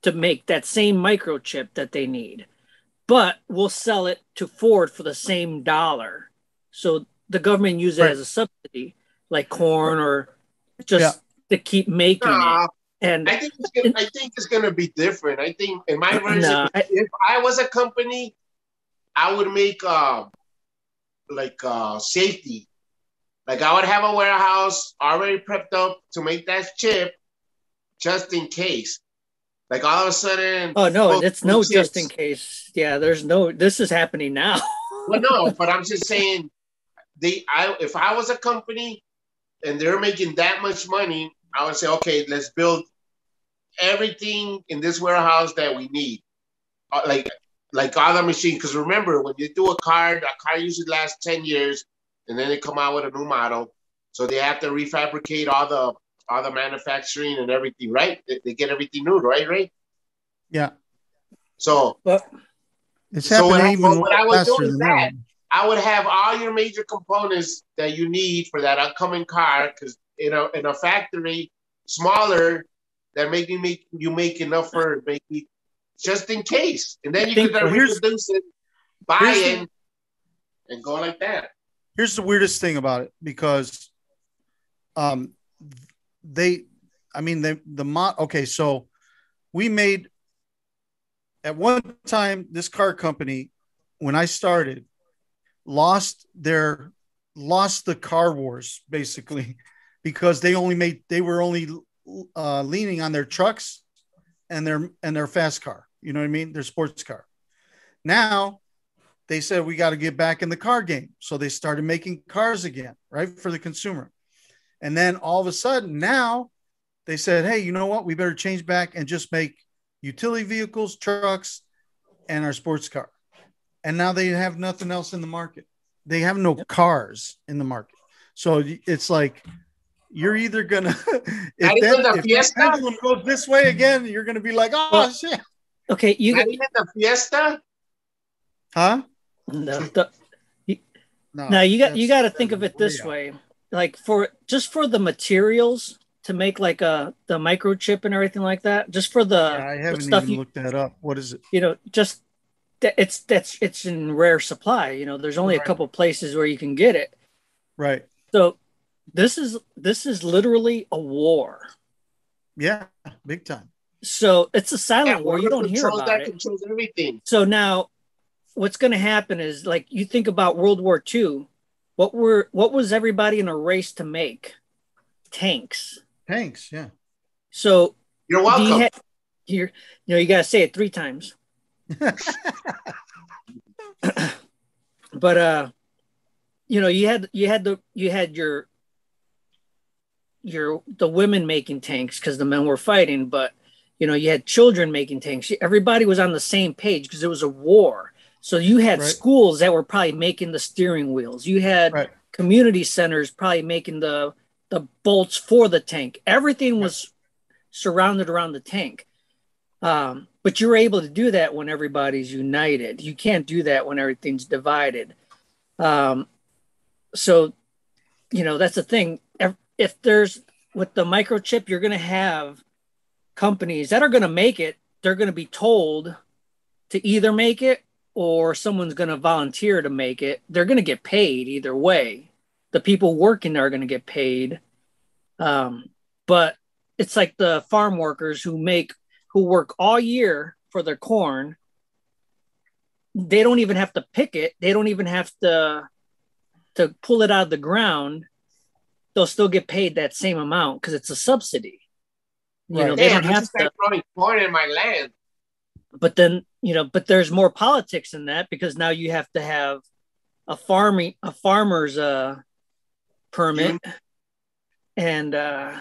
to make that same microchip that they need, but we'll sell it to Ford for the same dollar. So the government uses it as a subsidy, like corn, or just to keep making it. And I think it's going to be different. I think in my version, if I was a company, I would make safety. Like I would have a warehouse already prepped up to make that chip just in case. Like all of a sudden. Oh no, it's no chips. Just in case. Yeah, this is happening now. Well, no, but I'm just saying if I was a company and they're making that much money, I would say, okay, let's build everything in this warehouse that we need. Like other machines. Because remember, when you do a car usually lasts 10 years and then they come out with a new model. So they have to refabricate all the manufacturing and everything, right? They get everything new, right? Yeah. So it's happening even faster than that. I would have all your major components that you need for that upcoming car, because in a factory smaller, that you make enough for maybe just in case, and then you could reproduce it, buy it, and go like that. Here's the weirdest thing about it, because so we made at one time, this car company, when I started, lost the car wars basically, because they were only leaning on their trucks and their fast car, you know what I mean? Their sports car. Now they said, we got to get back in the car game. So they started making cars again, right? For the consumer. And then all of a sudden now they said, hey, you know what? We better change back and just make utility vehicles, trucks, and our sports car. And now they have nothing else in the market. They have no if in the market. So it's like, you're either going to, if the pendulum goes this way again, you're going to be like, shit. Okay. Not even the Fiesta? Huh? No, you got to think of it this way. Like for the materials to make like the microchip and everything like that, just for I haven't even looked that up. What is it? Just it's in rare supply. There's only a couple places where you can get it. Right. So this is literally a war. Yeah, big time. So it's a silent war. You don't hear about it. Controls everything. So now what's going to happen is, like, you think about World War II, what was everybody in a race to make? Tanks. Yeah. So you're welcome. You got to say it 3 times. But you had the women making tanks because the men were fighting, but you had children making tanks. Everybody was on the same page because it was a war. So you had schools that were probably making the steering wheels. You had community centers probably making the bolts for the tank. Everything was surrounded around the tank. But you're able to do that when everybody's united. You can't do that when everything's divided. So, that's the thing. If there's, with the microchip, you're going to have companies that are going to make it. They're going to be told to either make it, or someone's going to volunteer to make it. They're going to get paid either way. The people working are going to get paid. But it's like the farm workers who work all year for their corn. They don't even have to pick it. They don't even have to pull it out of the ground. They'll still get paid that same amount because it's a subsidy. They don't have to growing corn in my land. But then, but there's more politics in that, because now you have to have a farmer's permit. And but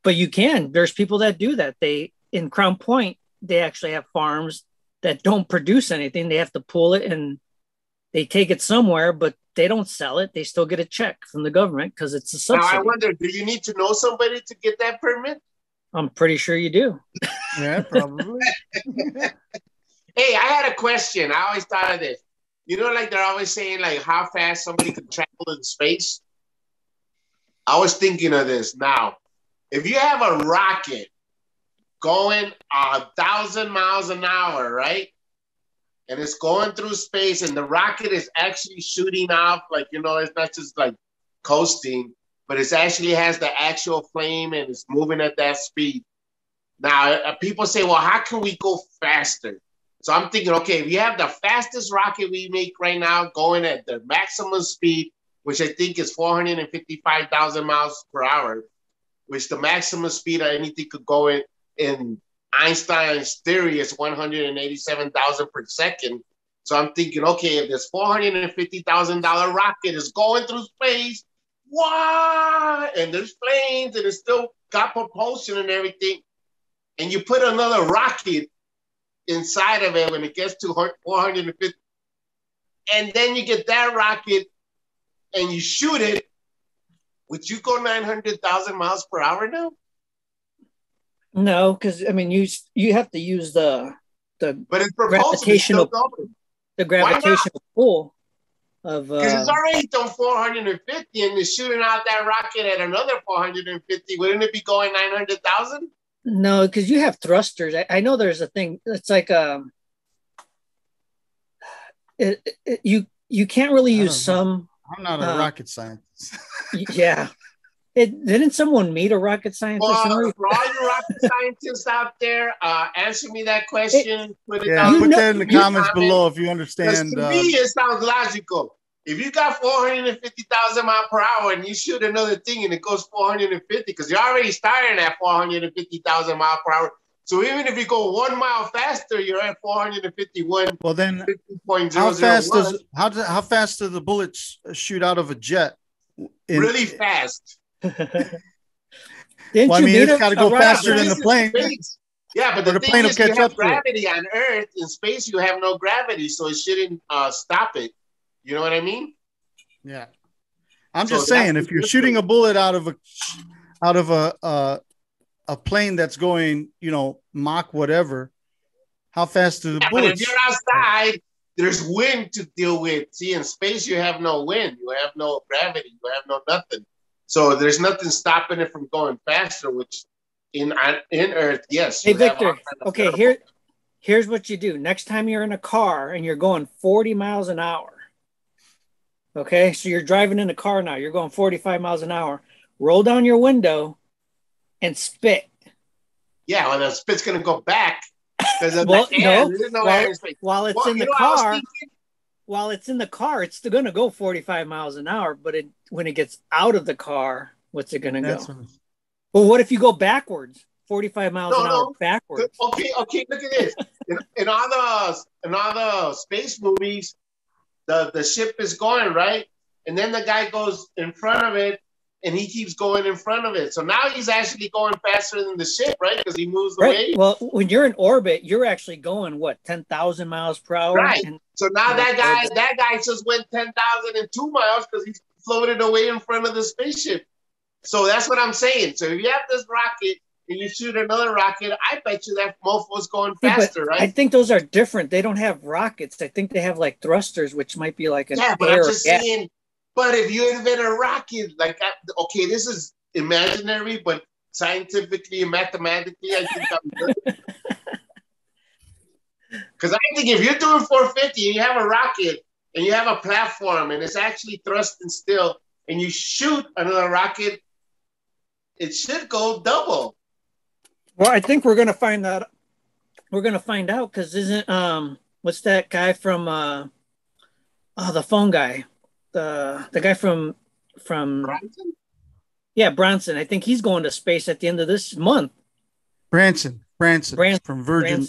there's people that do that. In Crown Point, they actually have farms that don't produce anything. They have to pull it and they take it somewhere, but they don't sell it. They still get a check from the government because it's a subsidy. Now I wonder, do you need to know somebody to get that permit? I'm pretty sure you do. Yeah, probably. Hey, I had a question. I always thought of this. like they're always saying like how fast somebody can travel in space. I was thinking of this now. If you have a rocket going 1,000 miles an hour, right? And it's going through space, and the rocket is actually shooting off, like, it's not just like coasting, but it actually has the actual flame and it's moving at that speed. Now, people say, well, how can we go faster? So I'm thinking, okay, if you have the fastest rocket we make right now going at the maximum speed, which I think is 455,000 miles per hour, which the maximum speed of anything could go in Einstein's theory is 187,000 per second. So I'm thinking, okay, if this $450,000 rocket is going through space, what? And there's planes and it's still got propulsion and everything. And you put another rocket inside of it when it gets to 450, and then you get that rocket and you shoot it, would you go 900,000 miles per hour now? No, because I mean, you have to use the but it's gravitational pull of because it's already done 450 and it's shooting out that rocket at another 450. Wouldn't it be going 900,000? No, because you have thrusters. I know there's a thing. It's like you can't really use some. I'm not a rocket scientist. Yeah. Didn't someone meet a rocket scientist? Well, for all you rocket scientists out there, answer me that question. Put that in the comments below if you understand. To me, it sounds logical. If you got 450,000 miles per hour and you shoot another thing and it goes 450, because you're already starting at 450,000 miles per hour. So even if you go 1 mile faster, you're at 451. Well, then how fast do the bullets shoot out of a jet? Really fast. It's got to go faster than the plane. Yeah, but the thing is, you have gravity on Earth. In space, you have no gravity, so it shouldn't stop it. You know what I mean? Yeah. I'm just saying, if you're shooting a bullet out of a plane that's going, Mach whatever, how fast do the bullets? But if you're outside, there's wind to deal with. See, in space, you have no wind. You have no gravity. You have no nothing. So there's nothing stopping it from going faster, which in Earth, yes. Hey, Victor, okay, here's what you do. Next time you're in a car and you're going 40 miles an hour, okay, so you're driving in a car now. You're going 45 miles an hour. Roll down your window and spit. Yeah, well, the spit's going to go back. While it's in the car, it's going to go 45 miles an hour. But when it gets out of the car, what's it going to go? Well, what if you go backwards, 45 miles an hour backwards? Okay, look at this. In all the space movies, the ship is going, right? And then the guy goes in front of it, and he keeps going in front of it. So now he's actually going faster than the ship, right? Because he moves away. Well, when you're in orbit, you're actually going, 10,000 miles per hour? Right. So now that guy just went 10,002 miles because he floated away in front of the spaceship. So that's what I'm saying. So if you have this rocket and you shoot another rocket, I bet you that mofo's going faster, right? I think those are different. They don't have rockets. I think they have like thrusters, which might be like an but I'm just saying. But if you invent a rocket, okay, this is imaginary, but scientifically and mathematically, I think I'm good. Because I think if you're doing 450 and you have a rocket and you have a platform and it's actually thrusting still, and you shoot another rocket, it should go double. Well, I think we're going to find that. We're going to find out because isn't what's that guy from the phone guy? The guy from Bronson? Yeah, Bronson. I think he's going to space at the end of this month. Branson from Virgin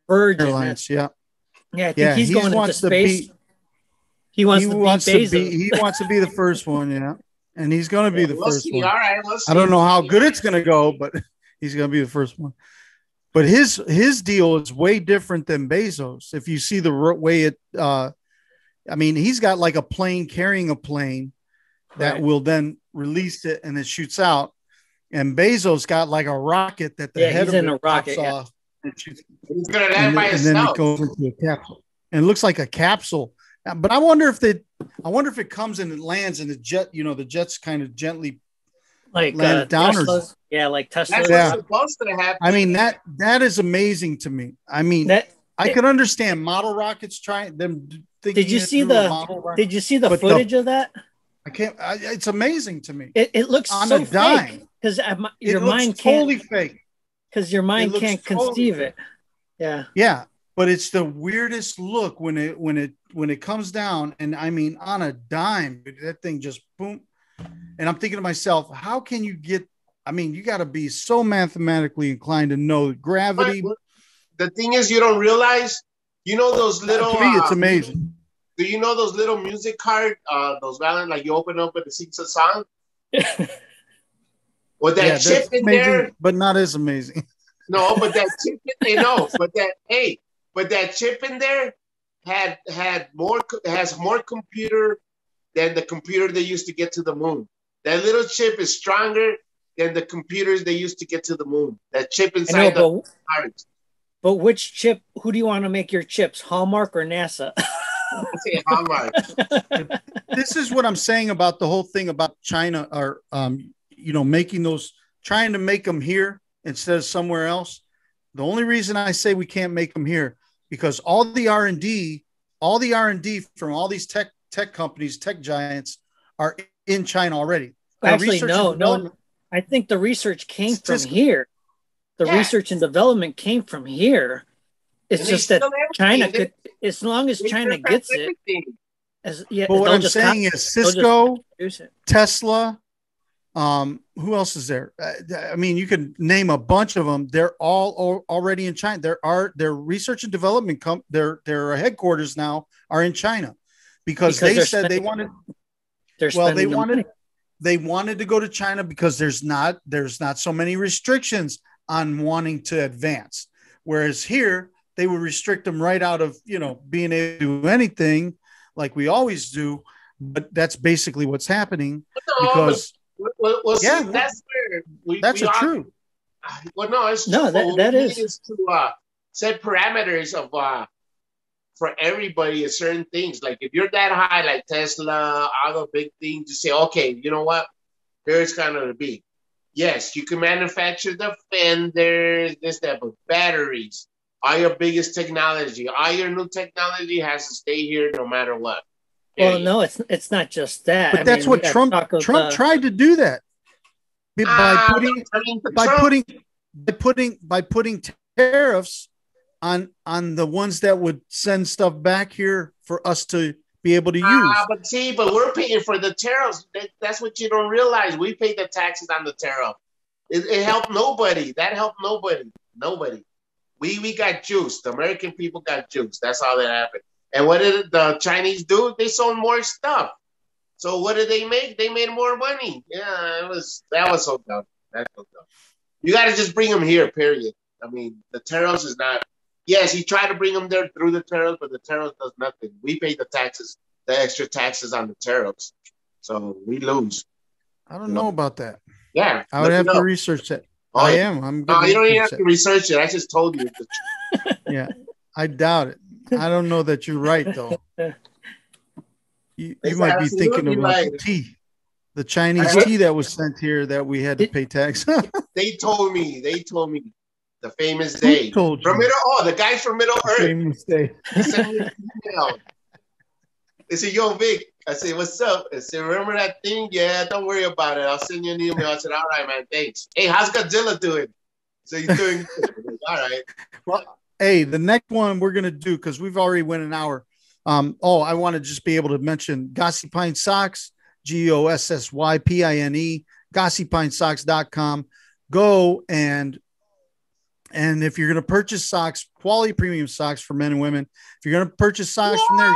Airlines. Yeah. Yeah, I think he's going into space. He wants to be the first one, yeah. And he's going to be the first one. All right, I don't know how good it's going to go, but he's going to be the first one. But his deal is way different than Bezos. If you see the way it he's got like a plane carrying a plane that will then release it and it shoots out. And Bezos got like a rocket that the head of it pops off. He's going to land by himself. And then it goes into a capsule. And it looks like a capsule But I wonder if it comes and it lands and the jet, the jets kind of gently like land down. Like Tesla. That's what's supposed to happen. I mean, that is amazing to me. I mean, I could understand model rockets trying them. Did you see the footage of that? I can't. It's amazing to me. It looks on so fake because your mind can't totally fake because your mind can't conceive it. Yeah. Yeah. But it's the weirdest look when it comes down, and I mean on a dime, that thing just boom. And I'm thinking to myself, how can you get? I mean, you got to be so mathematically inclined to know gravity. But the thing is, you don't realize. Those little. To me, it's amazing. Do you know those little music cards? Those violin, like you open up and it sings a song. With that chip in amazing, there, but not as amazing. No, but that chip in there, but that chip in there has more computer than the computer they used to get to the moon. That little chip is stronger than the computers they used to get to the moon. That chip inside the cards. But which chip? Who do you want to make your chips? Hallmark or NASA? I say Hallmark. This is what I'm saying about the whole thing about China, or making those, trying to make them here instead of somewhere else. The only reason I say we can't make them here because all the R&D from all these tech companies, tech giants are in China already. Actually, no. I think the research came from here. The research and development came from here. It's just that China could, as long as China gets it. But what I'm saying is Cisco, Tesla, who else is there? I mean, you can name a bunch of them. They're all already in China. Their research and development their headquarters now are in China because they said they wanted. They wanted to go to China because there's not so many restrictions on wanting to advance. Whereas here they would restrict them right out of being able to do anything like we always do. But that's basically what's happening because. That's where that's true. Well, no, it's no, that is to set parameters of for everybody at certain things. Like if you're that high, like Tesla, other big things, you say, okay, you know what? Here's kind of the big. Yes, you can manufacture the fenders, this, that, but batteries are your biggest technology. All your new technology has to stay here no matter what. Well, no, it's not just that. But that's what Trump tried to do that by putting tariffs on the ones that would send stuff back here for us to be able to use. But we're paying for the tariffs. That's what you don't realize. We pay the taxes on the tariff. It helped nobody. That helped nobody. Nobody. We got juiced. The American people got juiced. That's how that happened. And what did the Chinese do? They sold more stuff. So what did they make? They made more money. Yeah, that was so dumb. That's so dumb. You got to just bring them here, period. I mean, the tariffs is not. Yes, he tried to bring them there through the tariffs, but the tariffs does nothing. We pay the taxes, the extra taxes on the tariffs. So we lose. I don't know about that. Yeah. I would have to research that. Oh, I am. No, you don't even have to research it. I just told you. Yeah, I doubt it. I don't know that you're right, though. You might be thinking about the tea, the Chinese tea that was sent here that we had to pay tax. They told me the famous day. From the guys from Middle Earth. Famous day. They sent me an email. They said, "Yo, Vic." I said, "What's up?" I said, "Remember that thing? Yeah, don't worry about it. I'll send you an email." I said, "All right, man. Thanks." Hey, how's Godzilla doing? So he's doing good. All right. Well, hey, the next one we're gonna do because we've already went an hour. I want to just be able to mention Gossy Pine Socks, GOSSYPINE, GossyPineSocks.com. Go and if you're going to purchase socks, quality premium socks for men and women, if you're going to purchase socks from there,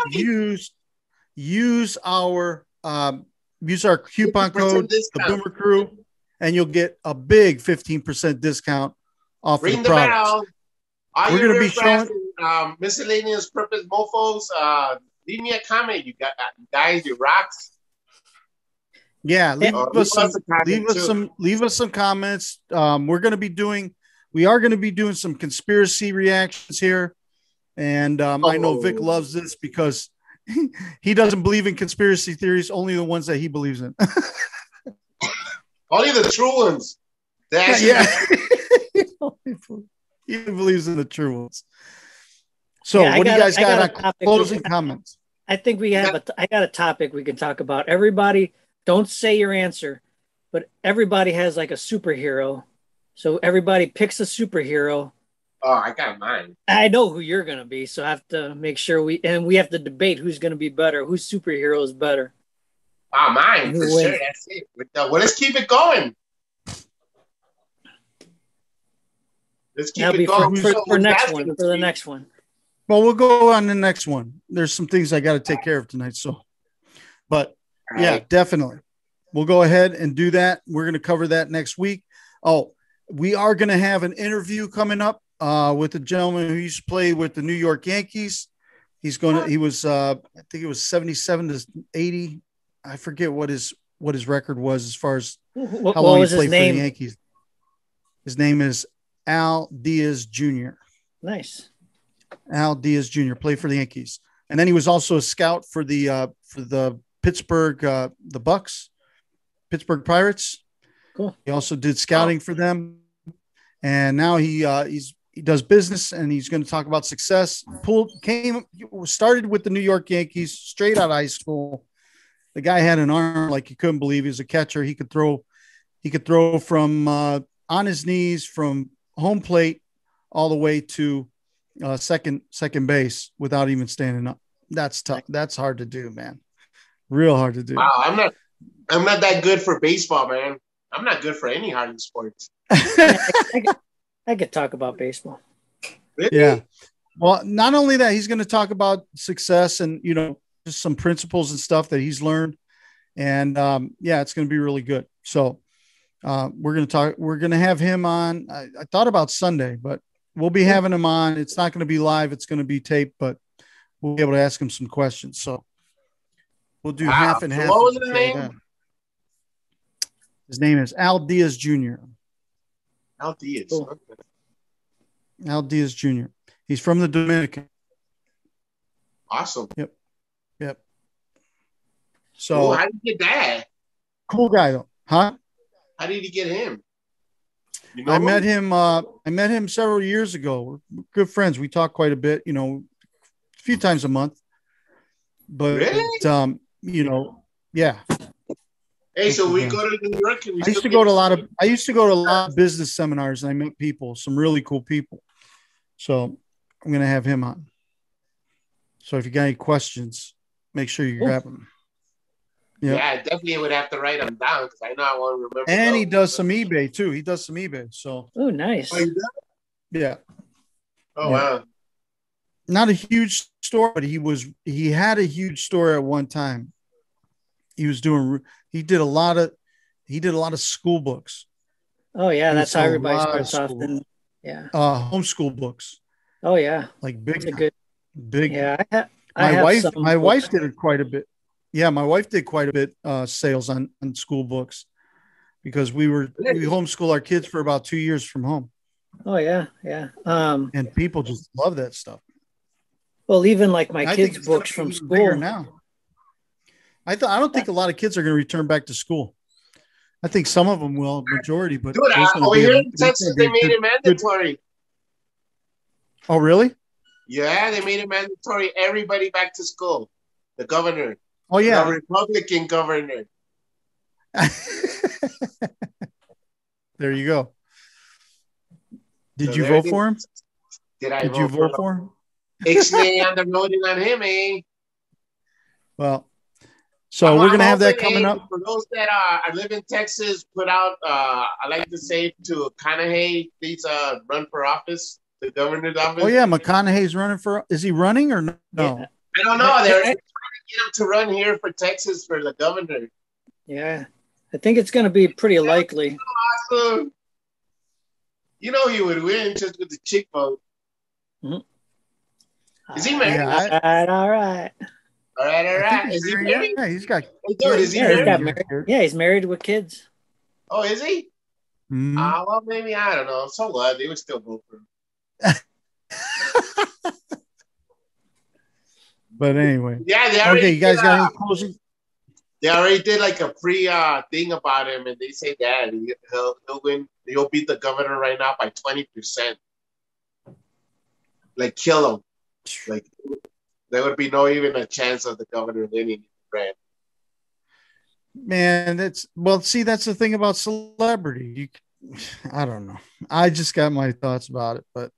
use our coupon code, the Boomer Crew, and you'll get a big 15% discount off of the products. We're going to be showing miscellaneous purpose mofos. Leave me a comment, you guys, you rocks. Yeah, leave us some comments. We are going to be doing some conspiracy reactions here, and I know Vic loves this because he doesn't believe in conspiracy theories, only the ones that he believes in. Only the true ones. Yeah. He believes in the true ones. So what do you guys got on closing comments? I think I got a topic we can talk about. Everybody, don't say your answer, but everybody has like a superhero. So everybody picks a superhero. Oh, I got mine. I know who you're going to be, so I have to make sure we have to debate who's going to be better, whose superhero is better. Oh, mine, for sure. That's it. Well, let's keep it going. Let's keep it going. For the next one. Well, we'll go on the next one. There's some things I got to take care of tonight. But yeah, definitely. We'll go ahead and do that. We're going to cover that next week. Oh, we are going to have an interview coming up with a gentleman who used to play with the New York Yankees. He was, I think it was 77 to 80. I forget what his record was as far as how long he played for the Yankees. His name is Al Diaz Jr. Nice. Al Diaz Jr. played for the Yankees. And then he was also a scout for the Pittsburgh, the Bucks, Pittsburgh Pirates. Cool. He also did scouting for them. And now he does business, and he's going to talk about success. Started with the New York Yankees straight out of high school. The guy had an arm like you couldn't believe. He was a catcher. He could throw from on his knees from home plate all the way to second base without even standing up. That's tough. That's hard to do, man. Real hard to do. Wow, I'm not that good for baseball, man. I'm not good for any hard sports. I could talk about baseball. Really? Yeah. Well, not only that, he's going to talk about success and, just some principles and stuff that he's learned. And it's going to be really good. So we're going to have him on. I thought about Sunday, but we'll be having him on. It's not going to be live. It's going to be taped, but we'll be able to ask him some questions. So we'll do half and half. What was his name? His name is Al Diaz Jr. Al Diaz. Cool. Al Diaz Jr. He's from the Dominican. Awesome. Yep. So how did you get that? Cool guy though, huh? How did you get him? I met him several years ago. We're good friends. We talk quite a bit, a few times a month. But really? Yeah. Hey, so we go to New York. And I used to go to a lot of business seminars, and I met some really cool people. So I'm going to have him on. So if you got any questions, make sure you grab them. Yep. Yeah, I definitely would have to write them down because I know I won't remember. And he does some eBay too. He does some eBay. So nice. Oh, yeah. Oh, wow. Not a huge store, but he had a huge store at one time. He did a lot of school books. Oh yeah, that's how everybody starts off. Yeah. Homeschool books. Oh yeah. Like big. That's a good. Big. Yeah. My wife did it quite a bit. Yeah, my wife did quite a bit sales on school books because we homeschool our kids for about 2 years from home. Oh yeah. And people just love that stuff. Well, even like my kids' books from school now. I don't think a lot of kids are going to return back to school. I think some of them will, majority, but dude, over here in Texas, they made it mandatory. Oh, really? Yeah, they made it mandatory. Everybody back to school. The governor. Oh, yeah. The Republican governor. There you go. Did you vote for him? Did you vote for him? Ixnay on the voting on him, eh? Well, so we're going to have that coming up. For those that I live in Texas, put out, I like to say to McConaughey, please run for office, the governor's office. Oh, yeah, McConaughey's running is he running or no? Yeah. I don't know. They're trying to get him to run here for Texas for the governor. Yeah, I think it's going to be pretty likely. Awesome. You know he would win just with the chick vote. Mm-hmm. Is he married? Yeah, all right. All right. Is he married? Yeah, he's got. Is he married? Yeah, he's married with kids. Oh, is he? Mm-hmm. Well, maybe, I don't know. So what? They would still vote for him. But anyway. Yeah, they okay, you guys got any closing? They already did like a free thing about him, and they say that he'll win. He'll beat the governor right now by 20%. Like kill him. Like there would be no even a chance of the governor winning. Right. Man, that's the thing about celebrity. I don't know. I just got my thoughts about it, but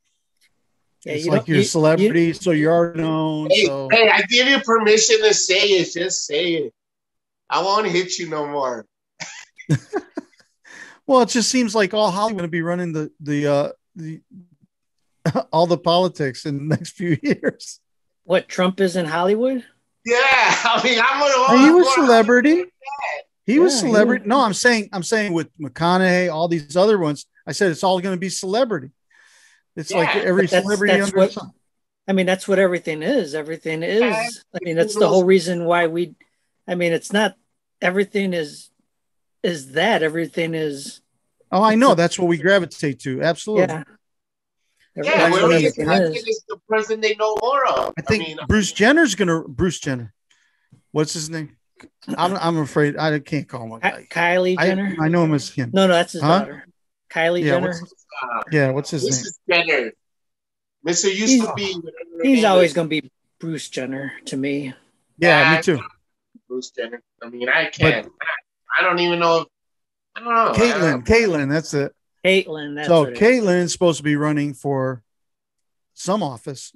yeah, it's like you're a celebrity, so you're already known. Hey, I give you permission to say it. Just say it. I won't hit you no more. Well, it just seems like all Hollywood going to be running the all the politics in the next few years. What, Trump is in Hollywood? Yeah, I mean, he was celebrity. He was celebrity. No, I'm saying with McConaughey, all these other ones. I said it's all going to be celebrity. It's like every celebrity. That's what everything is. Everything is. I mean, that's the whole reason why we. I mean, it's not everything is that everything is. Oh, I know. That's what we gravitate to. Absolutely. Yeah. Everything is the person they know more of. I think Bruce Jenner. What's his name? I'm afraid I can't call him. Kylie Jenner. I know him as him. No, that's his daughter. Kylie Jenner. What's his name? Mrs. Jenner. Mr. used to be. He's always going to be Bruce Jenner to me. Yeah, me too. Bruce Jenner. I mean, I can't. I don't even know. I don't know. Caitlyn, that's it. Caitlyn. That's so Caitlyn's supposed to be running for some office.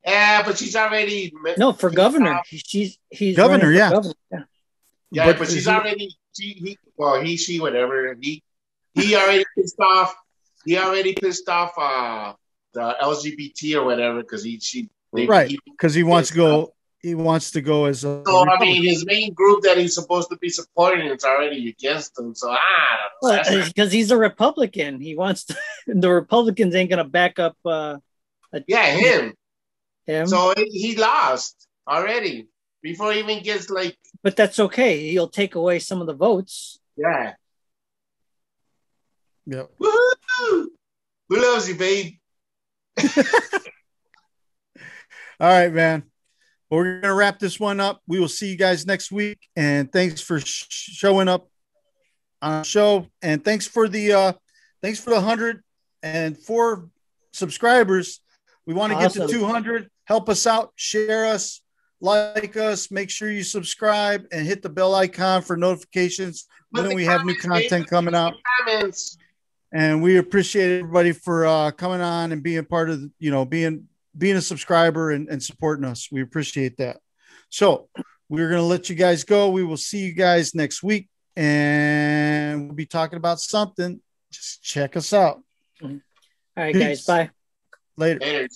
Yeah, but she's already for governor. He's governor. Yeah. Governor. Yeah, but she's already she whatever. He already pissed off. He already pissed off the LGBT or whatever because because he wants to go. He wants to go as a. So I mean, his main group that he's supposed to be supporting is already against him. So because he's a Republican, he wants to. The Republicans ain't gonna back up. Him. So he lost already before he even gets like. But that's okay. He'll take away some of the votes. Yeah. Yep. Woo-hoo! Who loves you, babe? All right, man. Well, we're going to wrap this one up. We will see you guys next week. And thanks for showing up on the show. And thanks for the 104 subscribers. We want to get to 200. Help us out. Share us. Like us. Make sure you subscribe and hit the bell icon for notifications when we have new content coming out. And we appreciate everybody for coming on and being part of, being a subscriber and supporting us. We appreciate that. So we're going to let you guys go. We will see you guys next week and we'll be talking about something. Just check us out. All right, guys. Bye. Later.